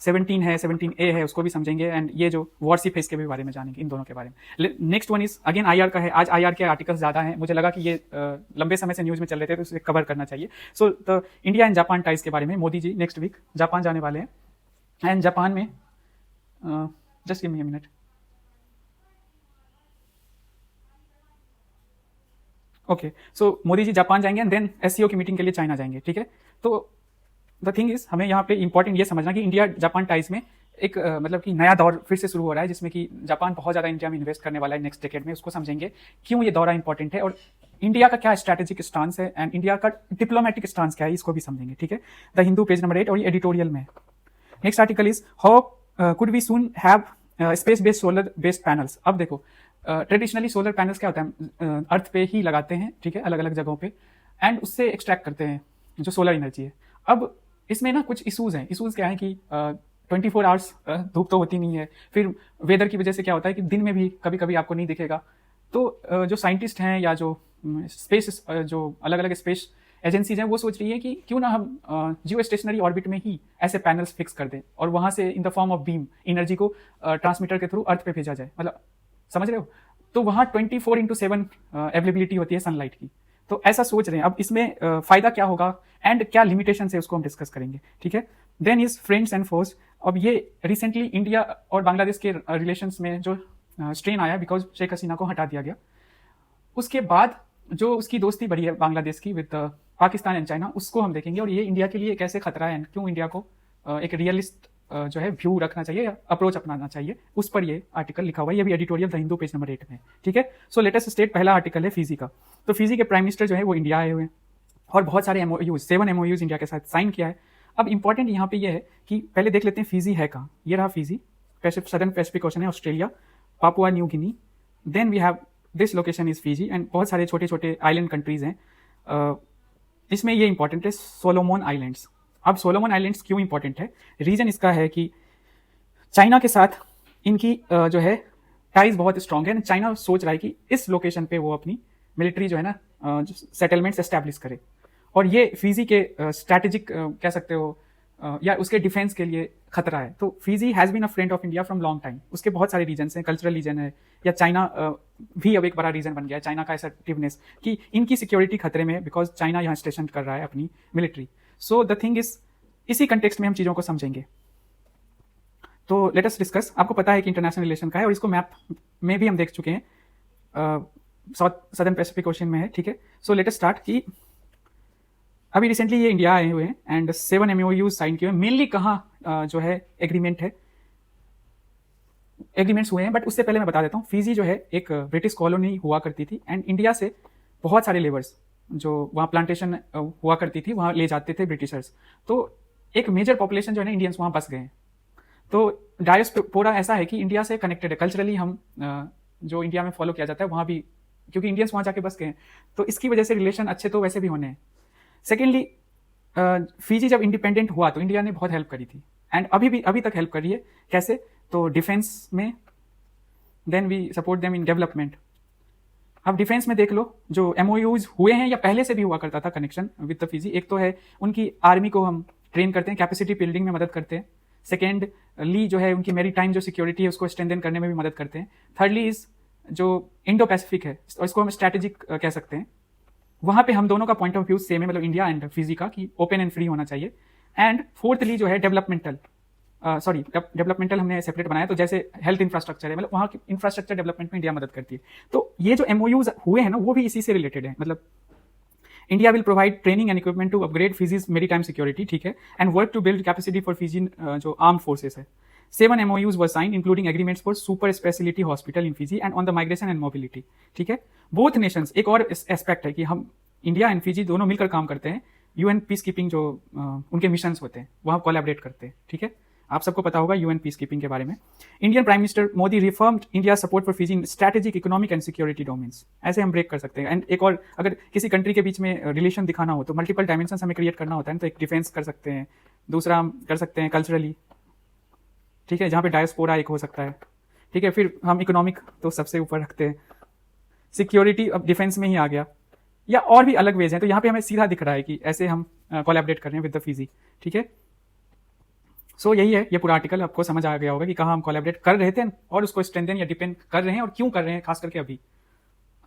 17 है, 17A है, उसको भी समझेंगे, एंड ये जो वॉरशिप है इसके भी बारे में जानेंगे, इन दोनों के बारे में। Next one is again IR का है। आज IR के आर्टिकल्स ज्यादा हैं, मुझे लगा कि ये लंबे समय से न्यूज में चल रहे थे तो उसे कवर करना चाहिए। So the India and Japan ties के बारे में, Modi ji next week Japan जाने वाले हैं, एंड जापान में just give me a minute, okay. So Modi ji Japan जाएंगे एंड देन SCO की मीटिंग के लिए चाइना जाएंगे, ठीक है। तो द थिंग इज, हमें यहाँ पे इंपॉर्टेंट ये समझना कि इंडिया जापान टाइज में एक मतलब कि नया दौर फिर से शुरू हो रहा है, जिसमें कि जापान बहुत ज्यादा इंडिया में इन्वेस्ट करने वाला है नेक्स्ट डेकेड में। उसको समझेंगे क्यों ये दौरा इंपॉर्टेंट है, और इंडिया का क्या स्ट्रैटेजिक स्टांस है, एंड इंडिया का डिप्लोमेटिक स्टांस क्या है, इसको भी समझेंगे, ठीक है। द हिंदू पेज नंबर 8, और ये एडिटोरियल में। Next article is how could we soon have space based solar based panels. अब देखो, ट्रेडिशनली सोलर पैनल्स क्या होता है, अर्थ पे ही लगाते हैं, ठीक है, अलग अलग जगहों पे, एंड उससे एक्सट्रैक्ट करते हैं जो सोलर एनर्जी है। अब इसमें ना कुछ इशूज हैं। इशूज क्या है कि 24 आवर्स धूप तो होती नहीं है, फिर वेदर की वजह से क्या होता है कि दिन में भी कभी कभी आपको नहीं दिखेगा। तो जो साइंटिस्ट हैं या जो स्पेस जो अलग अलग स्पेस एजेंसीज हैं वो सोच रही है कि क्यों ना हम जियो स्टेशनरी ऑर्बिट में ही ऐसे पैनल्स फिक्स कर दें और वहां से in the form of beam energy को ट्रांसमीटर के थ्रू अर्थ पे भेजा जाए, मतलब समझ रहे हो। तो वहां 24/7 अवेलेबिलिटी होती है सनलाइट की। तो ऐसा सोच रहे हैं। अब इसमें फायदा क्या होगा एंड क्या लिमिटेशन है उसको हम डिस्कस करेंगे, ठीक है। Then is friends and force. अब ये रिसेंटली इंडिया और बांग्लादेश के रिलेशंस में जो स्ट्रेन आया बिकॉज शेख हसीना को हटा दिया गया, उसके बाद जो उसकी दोस्ती बढ़ी है बांग्लादेश की विद पाकिस्तान एंड चाइना, उसको हम देखेंगे और ये इंडिया के लिए कैसे खतरा है एंड क्यों इंडिया को एक रियलिस्ट जो है व्यू रखना चाहिए या अप्रोच अपनाना चाहिए, उस पर ये आर्टिकल लिखा हुआ है। ये भी editorial the Hindu page number 8 में, ठीक है। सो लेटेस्ट स्टेट पहला आर्टिकल है फिजी का। तो फिजी के प्राइम मिनिस्टर जो है वो इंडिया आए हुए हैं और बहुत सारे MOUs 7 MOUs इंडिया के साथ साइन किया है। अब इंपॉर्टेंट यहाँ पे ये है कि पहले देख लेते हैं फिजी है कहाँ। ये रहा फिजी, सदर्न पैसिफिक ओशन है, Australia, Papua New Guinea. Then we have this location is Fiji and बहुत सारे छोटे छोटे आइलैंड कंट्रीज हैं। इसमें ये इंपॉर्टेंट है सोलोमोन आइलैंड्स। अब सोलोमन आइलैंड्स क्यों इंपॉर्टेंट है, रीजन इसका है कि चाइना के साथ इनकी जो है टाइज बहुत स्ट्रांग है। चाइना सोच रहा है कि इस लोकेशन पे वो अपनी मिलिट्री जो है ना सेटलमेंट्स एस्टैब्लिश करे और ये फिजी के स्ट्रैटेजिक कह सकते हो या उसके डिफेंस के लिए खतरा है। तो Fiji has been a friend of India from long time. उसके बहुत सारे रीजन हैं, कल्चरल रीजन है या चाइना भी अब एक बड़ा रीजन बन गया है, चाइना का असर्टिवनेस कि इनकी सिक्योरिटी खतरे में बिकॉज चाइना यहाँ स्टेशन कर रहा है अपनी military. So the thing is इसी कंटेक्स्ट में हम चीज़ों को समझेंगे। तो लेट अस डिस्कस। आपको पता है कि इंटरनेशनल रिलेशन का है और इसको मैप में भी हम देख चुके हैं, सदर्न पैसिफिक ओशन में है, ठीक है। सो लेट अस स्टार्ट कि अभी रिसेंटली ये इंडिया आए हुए हैं एंड 7 MOUs साइन किए हुए हैं। मेनली कहाँ जो है एग्रीमेंट्स हुए हैं, बट उससे पहले मैं बता देता हूँ फिजी जो है एक ब्रिटिश कॉलोनी हुआ करती थी एंड इंडिया से बहुत सारे लेबर्स जो वहाँ प्लांटेशन हुआ करती थी वहाँ ले जाते थे ब्रिटिशर्स। तो एक मेजर पॉपुलेशन जो है ना इंडियंस वहाँ बस गए हैं। तो डायस्पोरा ऐसा है कि इंडिया से कनेक्टेड है कल्चरली। हम जो इंडिया में फॉलो किया जाता है वहाँ भी, क्योंकि इंडियंस वहाँ जाके बस गए हैं, तो इसकी वजह से रिलेशन अच्छे तो वैसे भी होने हैं। सेकेंडली फिजी जब इंडिपेंडेंट हुआ तो इंडिया ने बहुत हेल्प करी थी एंड अभी तक हेल्प कर रही है। कैसे, तो डिफेंस में, then we support them in development. अब डिफेंस में देख लो जो MOUs हुए हैं या पहले से भी हुआ करता था कनेक्शन विद द फिजी। एक तो है उनकी आर्मी को हम ट्रेन करते हैं, कैपेसिटी बिल्डिंग में मदद करते हैं। सेकेंडली जो है उनकी मैरीटाइम जो सिक्योरिटी है उसको स्ट्रेंथन करने में भी मदद करते हैं। थर्डली इज जो इंडो पैसिफिक है और इसको हम स्ट्रैटेजिक कह सकते हैं, वहाँ पे हम दोनों का पॉइंट ऑफ व्यू सेम है, मतलब इंडिया एंड फिजी का, कि ओपन एंड फ्री होना चाहिए। एंड फोर्थली जो है डेवलपमेंटल हमने सेपरेट बनाया, तो जैसे हेल्थ इंफ्रास्ट्रक्चर है, मतलब वहाँ की इंफ्रास्ट्रक्चर डेवलपमेंट में इंडिया मदद करती है। तो ये जो MOUs हुए हैं ना वो भी इसी से रिलेटेड है। मतलब India will provide training and equipment to upgrade Fiji's maritime security, ठीक है, and work to build capacity for Fiji जो आर्म फोर्सेस है। 7 MOUs were signed including agreements for super specialty hospital in Fiji and on the migration and mobility, ठीक है। Both Nations, एक और aspect है कि हम इंडिया एंड फिजी दोनों मिलकर काम करते हैं, UN पीस कीपिंग जो उनके मिशंस होते हैं वहाँ कोलैबोरेट करते हैं, ठीक है। आप सबको पता होगा UN पीस कीपिंग के बारे में। Indian prime minister Modi reaffirmed India support for Fiji in strategic economic and security domains. ऐसे हम ब्रेक कर सकते हैं। एंड एक और, अगर किसी कंट्री के बीच में रिलेशन दिखाना हो तो मल्टीपल डायमेंशन हमें क्रिएट करना होता है, तो एक डिफेंस कर सकते हैं, दूसरा हम कर सकते हैं कल्चरली, ठीक है, जहाँ पे डायस्पोरा एक हो सकता है, ठीक है। फिर हम इकोनॉमिक तो सबसे ऊपर रखते हैं, सिक्योरिटी अब डिफेंस में ही आ गया, या और भी अलग वेज हैं। तो यहाँ पे हमें सीधा दिख रहा है कि ऐसे हम कोलैबोरेट कर रहे हैं विद द फिजी, ठीक है। सो यही है, ये पूरा आर्टिकल आपको समझ आ गया होगा कि कहाँ हम कोलैबोरेट कर रहे थे और उसको स्ट्रेंथन या डिपेंड कर रहे हैं और क्यों कर रहे हैं, खास करके अभी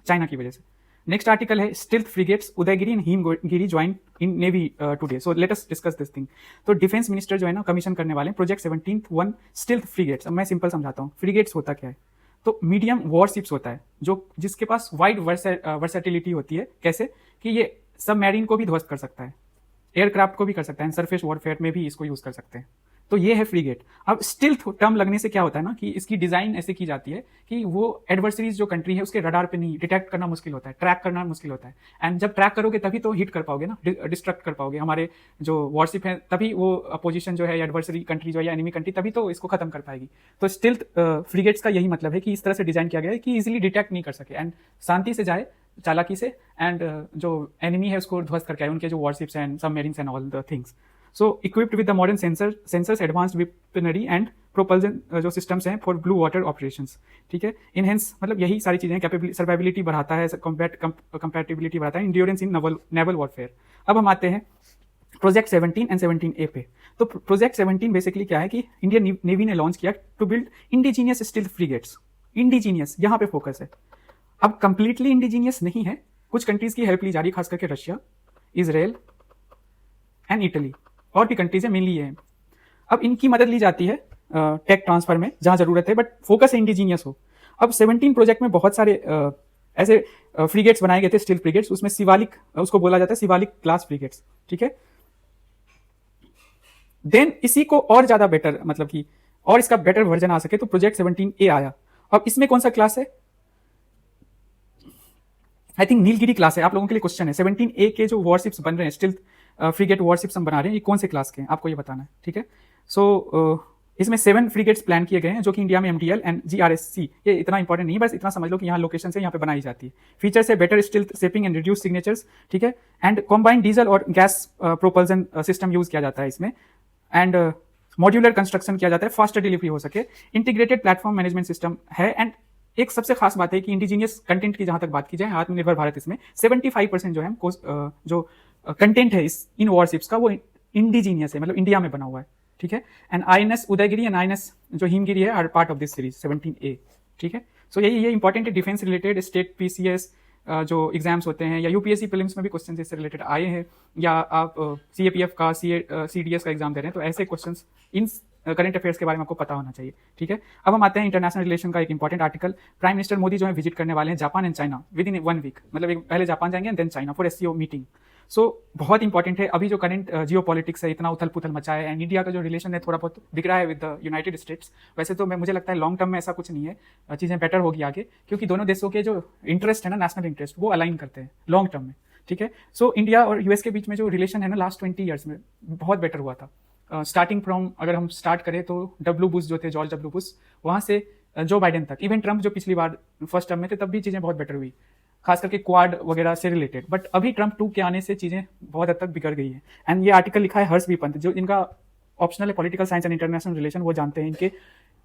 चाइना की वजह से। नेक्स्ट आर्टिकल है stealth frigates, Udaygiri and Himgiri join in navy today. So let us discuss this thing. तो डिफेंस मिनिस्टर जो है ना कमीशन करने वाले हैं प्रोजेक्ट 17 स्टिल्थ फ्रिगेट्स। अब मैं सिंपल समझाता हूँ, फ्रिगेट्स होता क्या है। तो मीडियम वॉरशिप्स होता है जो जिसके पास वाइड वर्सेटिलिटी होती है। कैसे कि ये सबमरीन को भी ध्वस्त कर सकता है, एयरक्राफ्ट को भी कर सकता है, सरफेस वॉरफेयर में भी इसको यूज कर सकते हैं। तो ये है फ्रीगेट। अब स्टिल्थ टर्म लगने से क्या होता है ना कि इसकी डिजाइन ऐसे की जाती है कि वो एडवर्सरीज जो कंट्री है उसके रडार पे नहीं, डिटेक्ट करना मुश्किल होता है, ट्रैक करना मुश्किल होता है। एंड जब ट्रैक करोगे तभी तो हिट कर पाओगे ना, डिस्ट्रक्ट कर पाओगे हमारे जो वॉरशिप है, तभी वो अपोजिशन जो है एडवर्सरी कंट्री जो है या एनिमी कंट्री तभी तो इसको खत्म कर पाएगी। तो स्टिल्थ फ्रीगेट्स का यही मतलब है कि इस तरह से डिजाइन किया गया है कि इजिली डिटेक्ट नहीं कर सके एंड शांति से जाए, चालाकी से, एंड जो एनिमी है उसको ध्वस्त करके आए, उनके जो warships and submarines and all the things. So equipped with the modern sensors, advanced weaponry and propulsion जो systems हैं for blue water operations, ठीक है। Enhance मतलब यही सारी चीजें, सर्वाइबिलिटी बढ़ाता है, compatibility बढ़ाता है, endurance in naval warfare। अब हम आते हैं प्रोजेक्ट 17 एंड 17A पे। तो प्रोजेक्ट 17 बेसिकली क्या है कि इंडियन नेवी ने लॉन्च किया to build indigenous stealth frigates. Indigenous यहाँ पे फोकस है। अब कंप्लीटली इंडिजीनियस नहीं है, कुछ कंट्रीज की हेल्प ली जा रही है, खास करके रशिया, इजराइल एंड इटली, और भी कंट्रीज है, मेनली ये है। अब इनकी मदद ली जाती है टेक ट्रांसफर में जहां जरूरत है, बट फोकस है इंडिजीनियस हो। अब 17 प्रोजेक्ट में बहुत सारे ऐसे फ्रिगेट्स बनाए गए थे, स्टील फ्रिगेट्स, उसमें शिवालिक, उसको बोला जाता है शिवालिक क्लास फ्रिगेट्स, ठीक है। देन इसी को और ज्यादा बेटर, मतलब कि और इसका बेटर वर्जन आ सके तो प्रोजेक्ट 17A आया। अब इसमें कौन सा क्लास है? आई थिंक नीलगिरी क्लास है। आप लोगों के लिए क्वेश्चन है, 17A के जो वॉरशिप्स बन रहे हैं, स्टील फ्रिगेट वॉरशिप्स हम बना रहे हैं, ये कौन से क्लास के हैं, आपको ये बताना है, ठीक है। सो इसमें 7 फ्रिगेट्स प्लान किए गए हैं, जो कि इंडिया में MDL एंड GRSC, ये इतना इंपॉर्टेंट नहीं है, बस इतना समझ लो कि यहाँ लोकेशन से यहाँ पे बनाई जाती है। फीचर्स है better stealth shaping and reduce signatures, ठीक है, एंड कॉम्बाइंड डीजल और गैस प्रोपल्सन सिस्टम यूज किया जाता है इसमें, एंड मॉड्यूलर कंस्ट्रक्शन किया जाता है, फास्टर डिलीवरी हो सके, इंटीग्रेटेड प्लेटफॉर्म मैनेजमेंट सिस्टम है। एंड एक सबसे खास बात है कि इंडिजीनियस कंटेंट की जहां तक बात की जाए, आत्मनिर्भर भारत, इसमें 75% जो है जो कंटेंट है इन वॉरशिप्स का, वो इंडिजीनियस है, मतलब इंडिया में बना हुआ है, ठीक है। And INS Udaygiri and INS जो हिमगिरी है are part of this series 17A, ठीक है। सो ये इंपॉर्टेंट है, डिफेंस रिलेटेड, स्टेट PCS जो एग्जाम्स होते हैं, या UPSC प्रीलिम्स में भी क्वेश्चन इससे रिलेटेड आए हैं, या आप CAPF का CDS का एग्जाम दे रहे हैं, तो ऐसे क्वेश्चन इन करंट अफेयर्स के बारे में आपको पता होना चाहिए, ठीक है। अब हम आते हैं इंटरनेशनल रिलेशन का एक important article. Prime minister Modi जो है विजिट करने वाले हैं Japan and China within 1 week, मतलब पहले जापान जाएंगे and then China for SCO meeting. So बहुत इंपॉर्टेंट है। अभी जो करंट जियो पॉलिटिक्स है, इतना उथल पुथल मचा है, एंड इंडिया का जो रिलेशन है थोड़ा बहुत दिख रहा है विद द यूनाइटेड स्टेट्स। वैसे तो मुझे लगता है लॉन्ग टर्म में ऐसा कुछ नहीं है, चीज़ें बेटर होगी आगे, क्योंकि दोनों देशों के जो इंटरेस्ट है ना, नेशनल इंटरेस्ट, वो अलाइन करते हैं लॉन्ग टर्म में, ठीक है। सो इंडिया और US के बीच में जो रिलेशन है ना, लास्ट 20 ईयर्स में बहुत बेटर हुआ था। स्टार्टिंग फ्रॉम, अगर हम स्टार्ट करें तो W बुश जो थे, जॉर्ज W बुश, वहाँ से जो बाइडेन तक, इवन ट्रंप जो पिछली बार फर्स्ट टर्म में थे, तब भी चीज़ें बहुत बेटर हुई, खास करके क्वाड वगैरह से रिलेटेड। बट अभी ट्रंप 2 के आने से चीज़ें बहुत हद तक बिगड़ गई है। एंड ये आर्टिकल लिखा है हर्ष बी पंत, जो इनका ऑप्शनल है political science and international relation, वो जानते हैं, इनके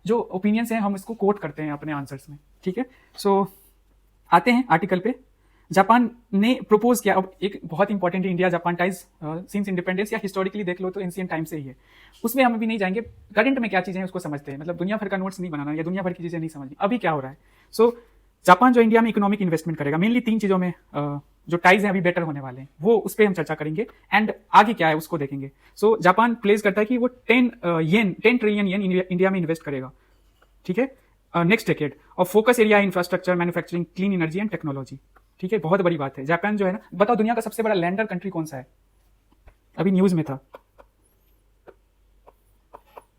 जो ओपिनियंस हैं हम इसको कोट करते हैं अपने आंसर्स में, ठीक है। सो आते हैं आर्टिकल पे। जापान ने प्रपोज किया, अब एक बहुत इंपॉर्टेंट है, India Japan ties since independence, या हिस्टोरिकली देख लो तो एंशिएंट टाइम से ही है। उसमें हम अभी नहीं जाएंगे, करंट में क्या चीजें हैं उसको समझते हैं, मतलब दुनिया भर का नोट्स नहीं बनाना या दुनिया भर की चीजें नहीं समझनी, अभी क्या हो रहा है। सो जापान जो इंडिया में इकोनॉमिक इन्वेस्टमेंट करेगा, मेनली 3 चीजों में जो टाइज हैं अभी बेटर होने वाले हैं, वो उस पर हम चर्चा करेंगे, एंड आगे क्या है उसको देखेंगे। सो जापान प्लेस करता है कि वो 10 ट्रिलियन येन इंडिया में इन्वेस्ट करेगा, ठीक है, नेक्स्ट डेकेड, और focus area infrastructure, manufacturing, clean energy and technology, ठीक है। बहुत बड़ी बात है। जापान जो है ना, बताओ दुनिया का सबसे बड़ा लैंडर कंट्री कौन सा है? अभी न्यूज में था,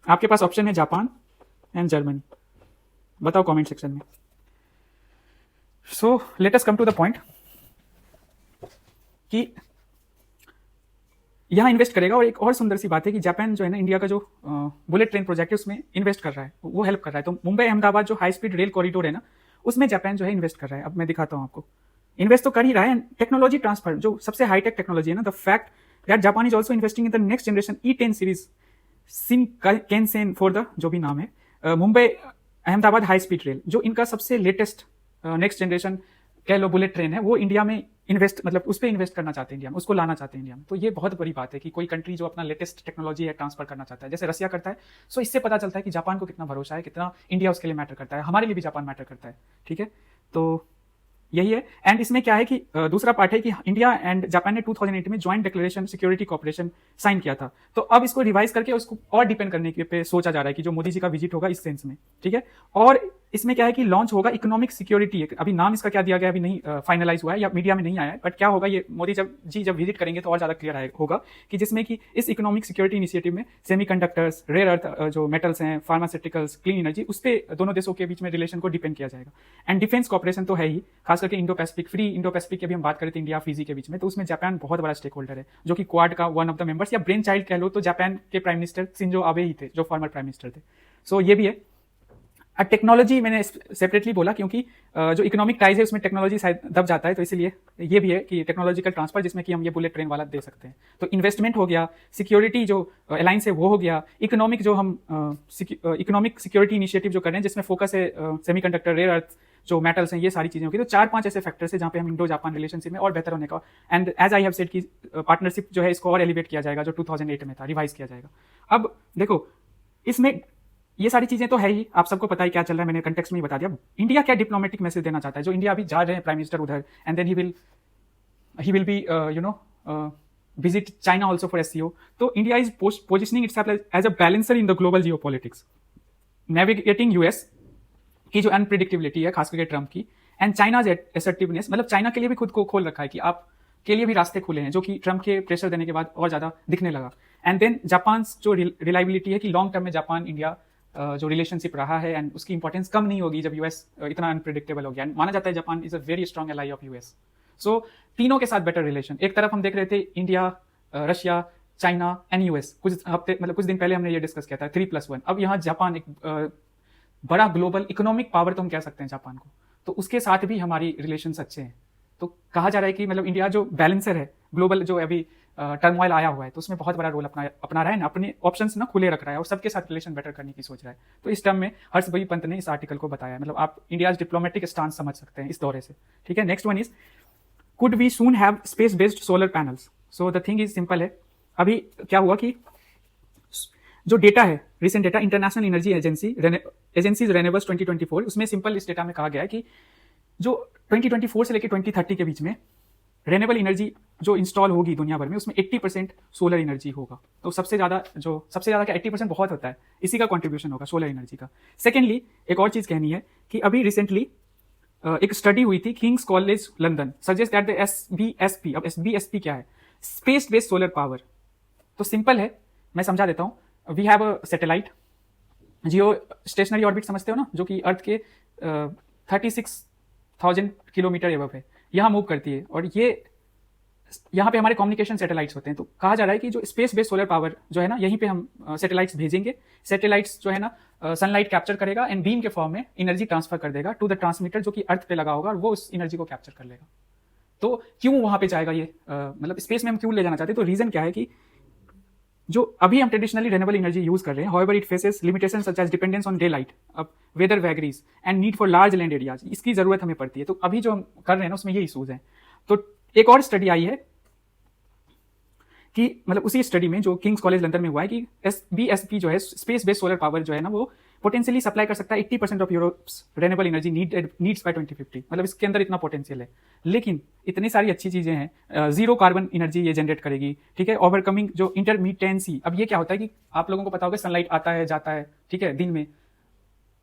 आपके पास ऑप्शन है जापान एंड जर्मनी, बताओ कमेंट सेक्शन में। So let us come to the point कि यहां इन्वेस्ट करेगा। और एक और सुंदर सी बात है कि जापान जो है ना, इंडिया का जो बुलेट ट्रेन प्रोजेक्ट है उसमें इन्वेस्ट कर रहा है, वो हेल्प कर रहा है। तो मुंबई अहमदाबाद जो हाई स्पीड रेल कॉरिडोर है ना, उसमें जापान जो है इन्वेस्ट कर रहा है। अब मैं दिखाता हूं आपको, इन्वेस्ट तो कर ही रहा है। टेक्नोलॉजी ट्रांसफर, जो सबसे हाईटेक टेक्नोलॉजी है ना, the fact that Japan is also investing in the next generation E10 series Shinkansen for the, जो भी नाम है, Mumbai Ahmedabad high speed rail, जो इनका सबसे लेटेस्ट नेक्स्ट जनरेशन कह लो बुलेट ट्रेन है, वो इंडिया में इन्वेस्ट, मतलब उस पर इन्वेस्ट करना चाहते हैं इंडिया में, उसको लाना चाहते हैं इंडिया में। तो ये बहुत बड़ी बात है कि कोई कंट्री जो अपना लेटेस्ट टेक्नोलॉजी है ट्रांसफर करना चाहता है, जैसे रसिया करता है। सो इससे पता चलता है कि जापान को कितना भरोसा है, कितना इंडिया उसके लिए मैटर करता है, हमारे लिए भी जापान मैटर करता है, ठीक है। तो यही है। एंड इसमें क्या है कि दूसरा पार्ट है कि इंडिया एंड जापान ने 2008 में joint declaration security cooperation sign किया था। तो अब इसको रिवाइज करके उसको और डिपेंड करने के पे सोचा जा रहा है कि जो मोदी जी का विजिट होगा इस सेंस में, ठीक है। और इसमें क्या है कि लॉन्च होगा इकोनॉमिक सिक्योरिटी, अभी नाम इसका क्या दिया गया अभी नहीं फाइनलाइज हुआ है या मीडिया में नहीं आया है, बट क्या होगा ये मोदी जब विजिट करेंगे तो और ज्यादा क्लियर होगा कि जिसमें कि इस इकोनॉमिक सिक्योरिटी इनिशिएटिव में सेमीकंडक्टर्स, रेयर अर्थ जो मेटल्स हैं, फार्मास्यूटिकल्स, क्लीन एनर्जी, उस पर दोनों देशों के बीच में रिलेशन को डिपेंड किया जाएगा। एंड डिफेंस कॉपरेशन तो है ही, खास करके Indo Pacific, free Indo Pacific की अभी हम बात करें तो इंडिया फिजी के बीच में, तो उसमें जापान बहुत बड़ा स्टेक होल्डर है, जो कि क्वाड का वन ऑफ द मेंबर्स या ब्रेन चाइल्ड कह लो तो जापान के प्राइम मिनिस्टर शिंजो आबे ही थे, जो फॉर्मर प्राइम मिनिस्टर थे। सो ये भी है। टेक्नोलॉजी मैंने सेपरेटली बोला क्योंकि जो इकोनॉमिक टाइज है उसमें टेक्नोलॉजी शायद दब जाता है, तो इसलिए ये भी है कि टेक्नोलॉजिकल ट्रांसफर, जिसमें कि हम ये बुलेट ट्रेन वाला दे सकते हैं। तो इन्वेस्टमेंट हो गया, सिक्योरिटी जो अलायंस है वो हो गया, इकोनॉमिक जो हम इकोनॉमिक सिक्योरिटी इनिशिएटिव जो कर रहे हैं जिसमें फोकस है सेमीकंडक्टर, रेयर अर्थ जो मेटल्स हैं, ये सारी चीज़ें होगी। तो 4-5 ऐसे फैक्टर्स हैं जहाँ पे हम इंडो जापान रिलेशनशिप में और बेहतर होने का, and as I have said कि पार्टनरशिप जो है इसको और एलिवेट किया जाएगा, जो 2008 में था, रिवाइज किया जाएगा। अब देखो, इसमें ये सारी चीजें तो है ही, आप सबको पता ही क्या चल रहा है, मैंने कंटेक्स्ट में ही बता दिया। इंडिया क्या डिप्लोमेटिक मैसेज देना चाहता है, जो इंडिया अभी जा रहे हैं प्राइम मिनिस्टर उधर, and then he will be visit China also for SCO. तो India is positioning itself as a balancer in the global geopolitics, navigating US की जो अनप्रिडिक्टेबिलिटी है खास करके ट्रम्प की, एंड चाइनाज असर्टिवनेस, मतलब चाइना के लिए भी खुद को खोल रखा है कि आप के लिए भी रास्ते खुले हैं, जो कि ट्रम्प के प्रेशर देने के बाद और ज्यादा दिखने लगा। एंड देन जापान जो रिलायबिलिटी है कि लॉन्ग टर्म में जापान इंडिया जो रिलेशनशिप रहा है एंड उसकी इंपॉर्टेंस कम नहीं होगी जब यूएस इतना अनप्रिडिक्टेबल हो गया। माना जाता है Japan is a very strong ally of US. So तीनों के साथ बेटर रिलेशन, एक तरफ हम देख रहे थे India, Russia, China and US, कुछ दिन पहले हमने ये डिस्कस किया था 3+1। अब यहाँ जापान एक बड़ा ग्लोबल इकोनॉमिक पावर तो हम कह सकते हैं जापान को, तो उसके साथ भी हमारी रिलेशंस अच्छे हैं। तो कहा जा रहा है कि मतलब इंडिया जो बैलेंसर है ग्लोबल, जो अभी टर्मोइल आया हुआ है, तो उसमें बहुत बड़ा रोल अपना रहा है ना, अपने ऑप्शंस ना खुले रख रहा है और सबके साथ रिलेशन बेटर करने की सोच रहा है। तो इस टर्म में हर्षभाई पंत ने इस आर्टिकल को बताया, मतलब आप इंडिया डिप्लोमेटिक स्टांस समझ सकते हैं इस दौरे से। ठीक है, next one is could we soon have space based solar panels. So the thing is simple है, अभी क्या हुआ कि जो डेटा है, recent data international energy agencies renewables 2024, उसमें सिंपल इस डेटा में कहा गया है कि जो 2024 से लेकर 2030 के बीच में रेन्यूएबल एनर्जी जो इंस्टॉल होगी दुनिया भर में, उसमें 80% सोलर एनर्जी होगा। तो सबसे ज्यादा क्या 80% बहुत होता है, इसी का कंट्रीब्यूशन होगा सोलर एनर्जी का। सेकेंडली एक और चीज कहनी है कि अभी रिसेंटली एक स्टडी हुई थी King's College London, suggest that the SBSP, अब SBSP क्या है, स्पेस बेस्ड सोलर पावर। तो सिंपल है, मैं समझा देता हूं। We have a satellite, geostationary orbit समझते हो ना, जो कि अर्थ के 36,000 किलोमीटर एबव है, यहां मूव करती है, और ये यहाँ पे हमारे कम्युनिकेशन सैटेलाइट्स होते हैं। तो कहा जा रहा है कि जो स्पेस बेस्ड सोलर पावर जो है ना, यहीं पे हम सैटेलाइट्स भेजेंगे, सैटेलाइट्स जो है ना सनलाइट कैप्चर करेगा एंड बीम के फॉर्म में एनर्जी ट्रांसफर कर देगा टू द ट्रांसमीटर, जो कि अर्थ पे लगा होगा, और वो उस एनर्जी को कैप्चर कर लेगा। तो क्यों वहां पे जाएगा ये, मतलब स्पेस में हम क्यों ले जाना चाहते हैं? तो रीजन क्या है कि जो अभी हम ट्रेडिशनली रेन्यूएबल एनर्जी यूज कर रहे हैं, however it faces limitations such as dependence on daylight, अब weather vagaries and need for large land areas, इसकी जरूरत हमें पड़ती है। तो अभी जो हम कर रहे हैं ना, उसमें ये इशूज हैं। तो एक और स्टडी आई है कि मतलब उसी स्टडी में जो किंग्स कॉलेज लंदन में हुआ है कि SBSP जो है, स्पेस बेस्ड सोलर पावर जो है ना, वो पोटेंशियली सप्लाई कर सकता है 80% of Europe's renewable energy needs by 2050, मतलब इसके अंदर इतना पोटेंशियल है। लेकिन इतनी सारी अच्छी चीजें हैं, जीरो कार्बन एनर्जी ये जनरेट करेगी, ठीक है, ओवरकमिंग जो इंटरमीटेंसी। अब ये क्या होता है कि आप लोगों को पता होगा सनलाइट आता है जाता है, ठीक है, दिन में,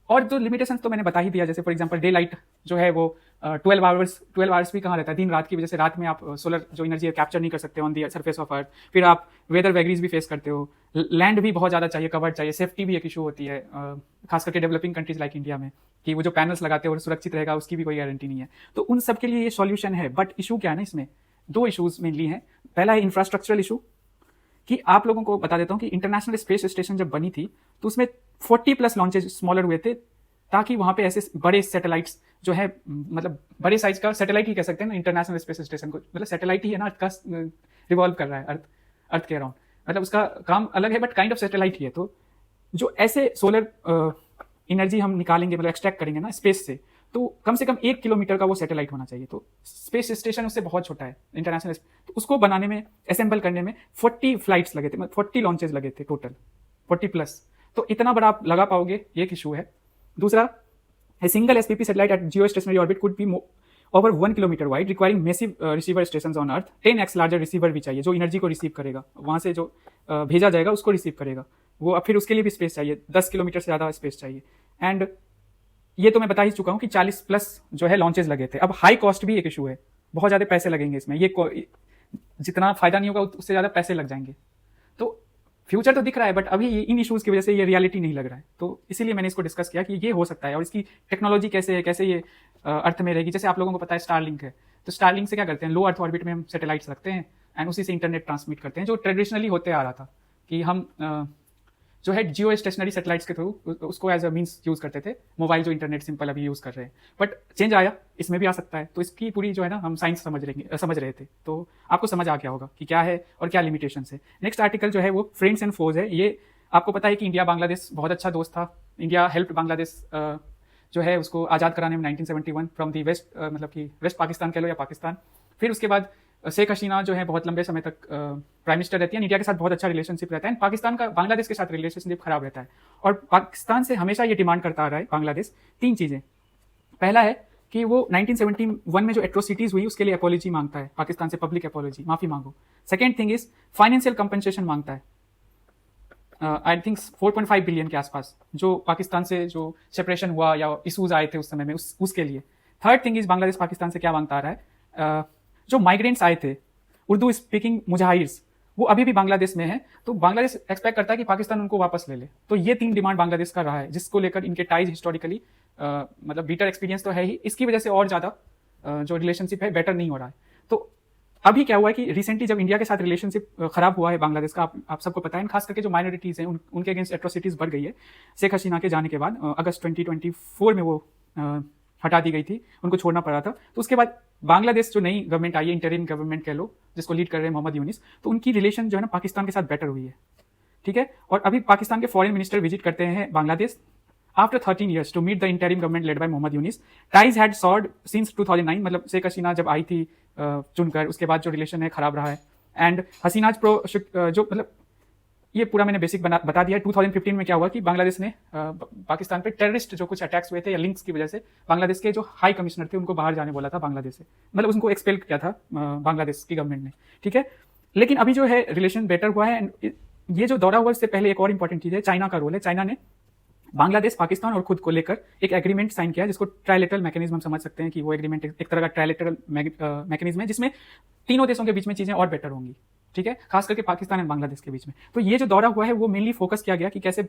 और जो लिमिटेशंस तो मैंने बता ही दिया, जैसे फॉर एग्जांपल डे लाइट जो है वो 12 आवर्स भी कहाँ रहता है, दिन रात की वजह से रात में आप सोलर जो एनर्जी है कैप्चर नहीं कर सकते on the surface of earth. फिर आप वेदर वैगरीज भी फेस करते हो, लैंड भी बहुत ज्यादा चाहिए, कवर्ड चाहिए, सेफ्टी भी एक इशू होती है, खास करके डेवलपिंग कंट्रीज लाइक इंडिया में, कि वो जो पैनल्स लगाते हैं वो सुरक्षित रहेगा, उसकी भी कोई गारंटी नहीं है। तो उन सब के लिए ये सॉल्यूशन है। बट इशू क्या है ना, इसमें दो इशूज मेनली हैं। पहला है इंफ्रास्ट्रक्चरल इशू, कि आप लोगों को बता देता हूँ कि इंटरनेशनल स्पेस स्टेशन जब बनी थी तो उसमें 40+ लॉन्चेज स्मॉलर हुए थे, ताकि वहां पे ऐसे बड़े सैटेलाइट्स जो है, मतलब बड़े साइज का सैटेलाइट ही कह सकते हैं ना इंटरनेशनल स्पेस स्टेशन को, मतलब सैटेलाइट ही है ना, अर्थ का रिवॉल्व कर रहा है, अर्थ के अराउंड, मतलब उसका काम अलग है बट काइंड ऑफ सैटेलाइट ही है। तो जो ऐसे सोलर एनर्जी हम निकालेंगे, मतलब एक्सट्रैक्ट करेंगे ना स्पेस से, तो कम से कम 1 किलोमीटर का वो सैटेलाइट होना चाहिए। तो स्पेस स्टेशन उससे बहुत छोटा है इंटरनेशनल, तो उसको बनाने में, असेंबल करने में 40 फ्लाइट्स लगे थे, मतलब 40 लॉन्चेस लगे थे टोटल, 40+। तो इतना बड़ा आप लगा पाओगे, ये इशू है। दूसरा, a single SPP satellite at geostationary orbit could be over 1 kilometer wide, requiring massive receiver stations on Earth। 10x larger receiver भी चाहिए, जो एनर्जी को रिसीव करेगा, वहां से जो भेजा जाएगा उसको रिसीव करेगा वो। अब फिर उसके लिए भी स्पेस चाहिए, 10 किलोमीटर से ज्यादा स्पेस चाहिए। एंड ये तो मैं बता ही चुका हूं कि 40+ जो है लॉन्चेस लगे थे। अब हाई कॉस्ट भी एक इशू है, बहुत ज्यादा पैसे लगेंगे इसमें, ये जितना फायदा नहीं होगा उससे ज्यादा पैसे लग जाएंगे। तो फ्यूचर तो दिख रहा है बट अभी इन इश्यूज की वजह से ये रियलिटी नहीं लग रहा है। तो इसीलिए मैंने इसको डिस्कस किया कि ये हो सकता है, और इसकी टेक्नोलॉजी कैसे है, कैसे ये अर्थ में रहेगी। जैसे आप लोगों को पता है स्टारलिंक है, तो स्टारलिंक से क्या करते हैं, लो अर्थ ऑर्बिट में हम सैटेलाइट्स रखते हैं एंड उसी से इंटरनेट ट्रांसमिट करते हैं, जो ट्रेडिशनली होते आ रहा था कि हम जो है जियो स्टेशनरी सैटेलाइट्स के थ्रू उसको एज अ मीन्स यूज करते थे, मोबाइल जो इंटरनेट सिंपल अभी यूज कर रहे हैं। बट चेंज आया, इसमें भी आ सकता है। तो इसकी पूरी जो है ना हम साइंस समझ रहे थे, तो आपको समझ आ गया होगा कि क्या है और क्या लिमिटेशंस है। नेक्स्ट आर्टिकल जो है वो फ्रेंड्स एंड फोज है। ये आपको पता है कि इंडिया बांग्लादेश बहुत अच्छा दोस्त था, इंडिया हेल्प बांग्लादेश जो है उसको आज़ाद कराने में 1971 फ्रॉम दी वेस्ट, मतलब कि वेस्ट पाकिस्तान कह लो या पाकिस्तान। फिर उसके बाद शेख हसीना जो है बहुत लंबे समय तक प्राइम मिनिस्टर रहती है, इंडिया के साथ बहुत अच्छा रिलेशनशिप रहता है, पाकिस्तान का बांग्लादेश के साथ रिलेशनशिप खराब रहता है। और पाकिस्तान से हमेशा ये डिमांड करता आ रहा है बांग्लादेश 3 चीज़ें। पहला है कि वो 1971 में जो एट्रोसिटीज हुई उसके लिए अपॉलॉजी मांगता है पाकिस्तान से, पब्लिक अपॉलॉजी, माफी मांगो। Second thing is financial compensation मांगता है, आई थिंक 4.5 बिलियन के आसपास, जो पाकिस्तान से जो सेपरेशन हुआ या इशूज आए थे उस समय में उसके लिए। Third thing is Bangladesh Pakistan से क्या मांगता आ रहा है, जो माइग्रेंट्स आए थे उर्दू स्पीकिंग मुजाहिर्स, वो अभी भी बांग्लादेश में है, तो बांग्लादेश एक्सपेक्ट करता है कि पाकिस्तान उनको वापस ले ले। तो ये 3 डिमांड बांग्लादेश का रहा है, जिसको लेकर इनके टाइज हिस्टोरिकली मतलब बीटर एक्सपीरियंस तो है ही, इसकी वजह से और ज़्यादा जो रिलेशनशिप है बेटर नहीं हो रहा है। तो अभी क्या हुआ है कि रिसेंटली जब इंडिया के साथ रिलेशनशिप खराब हुआ है बांग्लादेश का, आप सबको पता है, खास करके जो माइनॉरिटीज़ हैं उनके अगेंस्ट एट्रोसिटीज़ बढ़ गई है शेख हसीना के जाने के बाद। अगस्त 2024 में वो हटा दी गई थी, उनको छोड़ना पड़ा था। तो उसके बाद बांग्लादेश जो नई गवर्नमेंट आई है, इंटरिम गवर्नमेंट कह लो, जिसको लीड कर रहे हैं मोहम्मद यूनिस, तो उनकी रिलेशन जो है ना पाकिस्तान के साथ बेटर हुई है, ठीक है। और अभी पाकिस्तान के फॉरेन मिनिस्टर विजिट करते हैं Bangladesh after 13 years to meet the interim government led by Mohammad Yunus. Ties had soured since 2009, मतलब शेख हसीना जब आई थी चुनकर, उसके बाद जो रिलेशन है खराब रहा है। एंड हसीनाज प्रो जो मतलब ये पूरा मैंने बेसिक बता दिया है। 2015 में क्या हुआ कि बांग्लादेश ने पाकिस्तान पे टेररिस्ट जो कुछ अटैक्स हुए थे या लिंक्स की वजह से बांग्लादेश के जो हाई कमिश्नर थे उनको बाहर जाने बोला था बांग्लादेश से, मतलब उनको एक्सपेल किया था बांग्लादेश की गवर्नमेंट ने, ठीक है। लेकिन अभी जो है रिलेशन बेटर हुआ है। एंड ये जो दौरा हुआ इससे पहले एक और इंपॉर्टेंट चीज़ है, चाइना का रोल है। चाइना ने बांग्लादेश, पाकिस्तान और खुद को लेकर एक एग्रीमेंट साइन किया, जिसको ट्राइलेटरल मैकेनिज्म हम समझ सकते हैं कि वो एग्रीमेंट एक तरह का ट्राइलेटरल मैकेनिज्म है, जिसमें तीनों देशों के बीच में चीजें और बेटर होंगी, ठीक है, खास करके पाकिस्तान और बांग्लादेश के बीच में। तो ये जो दौरा हुआ है वो मेनली फोकस किया गया कि कैसे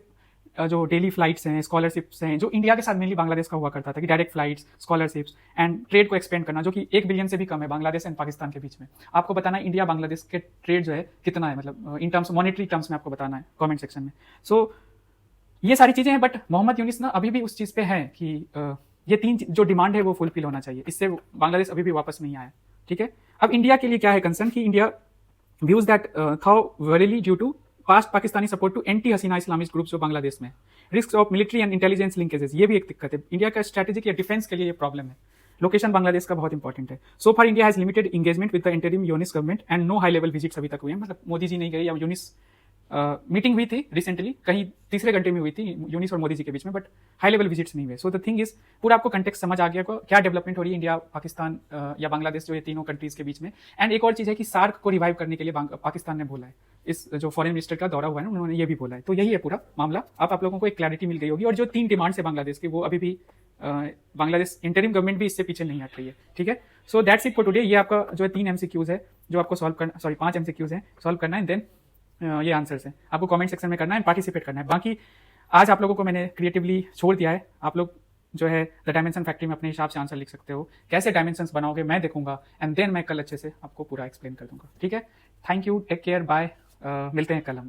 जो डेली फ्लाइट्स हैं, स्कॉलरशिप्स हैं, जो इंडिया के साथ मेनली बांग्लादेश का हुआ करता था कि direct flights, scholarships and trade को एक्सपेंड करना, जो कि 1 बिलियन से भी कम है बांग्लादेश एंड पाकिस्तान के बीच में। आपको बताना है इंडिया बांग्लादेश के ट्रेड जो है कितना है, मतलब इन टर्म्स मॉनेटरी टर्म्स में आपको बताना है कॉमेंट सेक्शन में। सो ये सारी चीजें हैं, बट मोहम्मद यूनिस ना अभी भी उस चीज पे है कि ये 3 जो डिमांड है वो फुलफिल होना चाहिए, इससे बांग्लादेश अभी भी वापस नहीं आया, ठीक है। अब इंडिया के लिए क्या है कंसर्न कि India views that though verily due to past Pakistani support to anti Hasina Islamist groups जो बांग्लादेश में, risk of military and intelligence linkages, ये भी एक दिक्कत है। इंडिया का स्ट्रेटेजिक या डिफेंस के लिए ये प्रॉब्लम है। लोकेशन बांग्लादेश का बहुत इंपॉर्टेंट है। So far India has limited engagement with the interim Yunus government and no high level visits अभी तक हुए हैं, मतलब मोदी जी नहीं गए या यूनिस मीटिंग हुई थी रिसेंटली, कहीं तीसरे घंटे में हुई थी यूनिस और मोदी जी के बीच में, बट हाई लेवल विजिट्स नहीं हुए। सो द थिंग इज पूरा आपको कंटेक्स्ट समझ आ गया को क्या डेवलपमेंट हो रही है इंडिया, पाकिस्तान या बांग्लादेश, जो ये तीनों कंट्रीज के बीच में। एंड एक और चीज़ है कि सार्क को रिवाइव करने के लिए पाकिस्तान ने बोला है, इस जो फॉरेन मिनिस्टर का दौरा हुआ है ना उन्होंने ये भी बोला है। तो यही है पूरा मामला। आप लोगों को एक क्लैरिटी मिल गई होगी। और जो 3 डिमांड्स है बांग्लादेश की वो अभी भी बांग्लादेश इंटरिम गवर्नमेंट भी इससे पीछे नहीं हट रही है, ठीक है। So that's it for today. ये आपका जो है 3 MCQs है जो आपको सॉल्व करना, सॉरी 5 MCQs है सॉल्व करना है, देन ये आंसर्स हैं आपको कमेंट सेक्शन में करना है, पार्टिसिपेट करना है। बाकी आज आप लोगों को मैंने क्रिएटिवली छोड़ दिया है, आप लोग जो है द डायमेंशन फैक्ट्री में अपने हिसाब से आंसर लिख सकते हो। कैसे डायमेंशंस बनाओगे मैं देखूंगा, एंड देन मैं कल अच्छे से आपको पूरा एक्सप्लेन कर दूंगा, ठीक है। Thank you, take care, bye, मिलते हैं कल हम।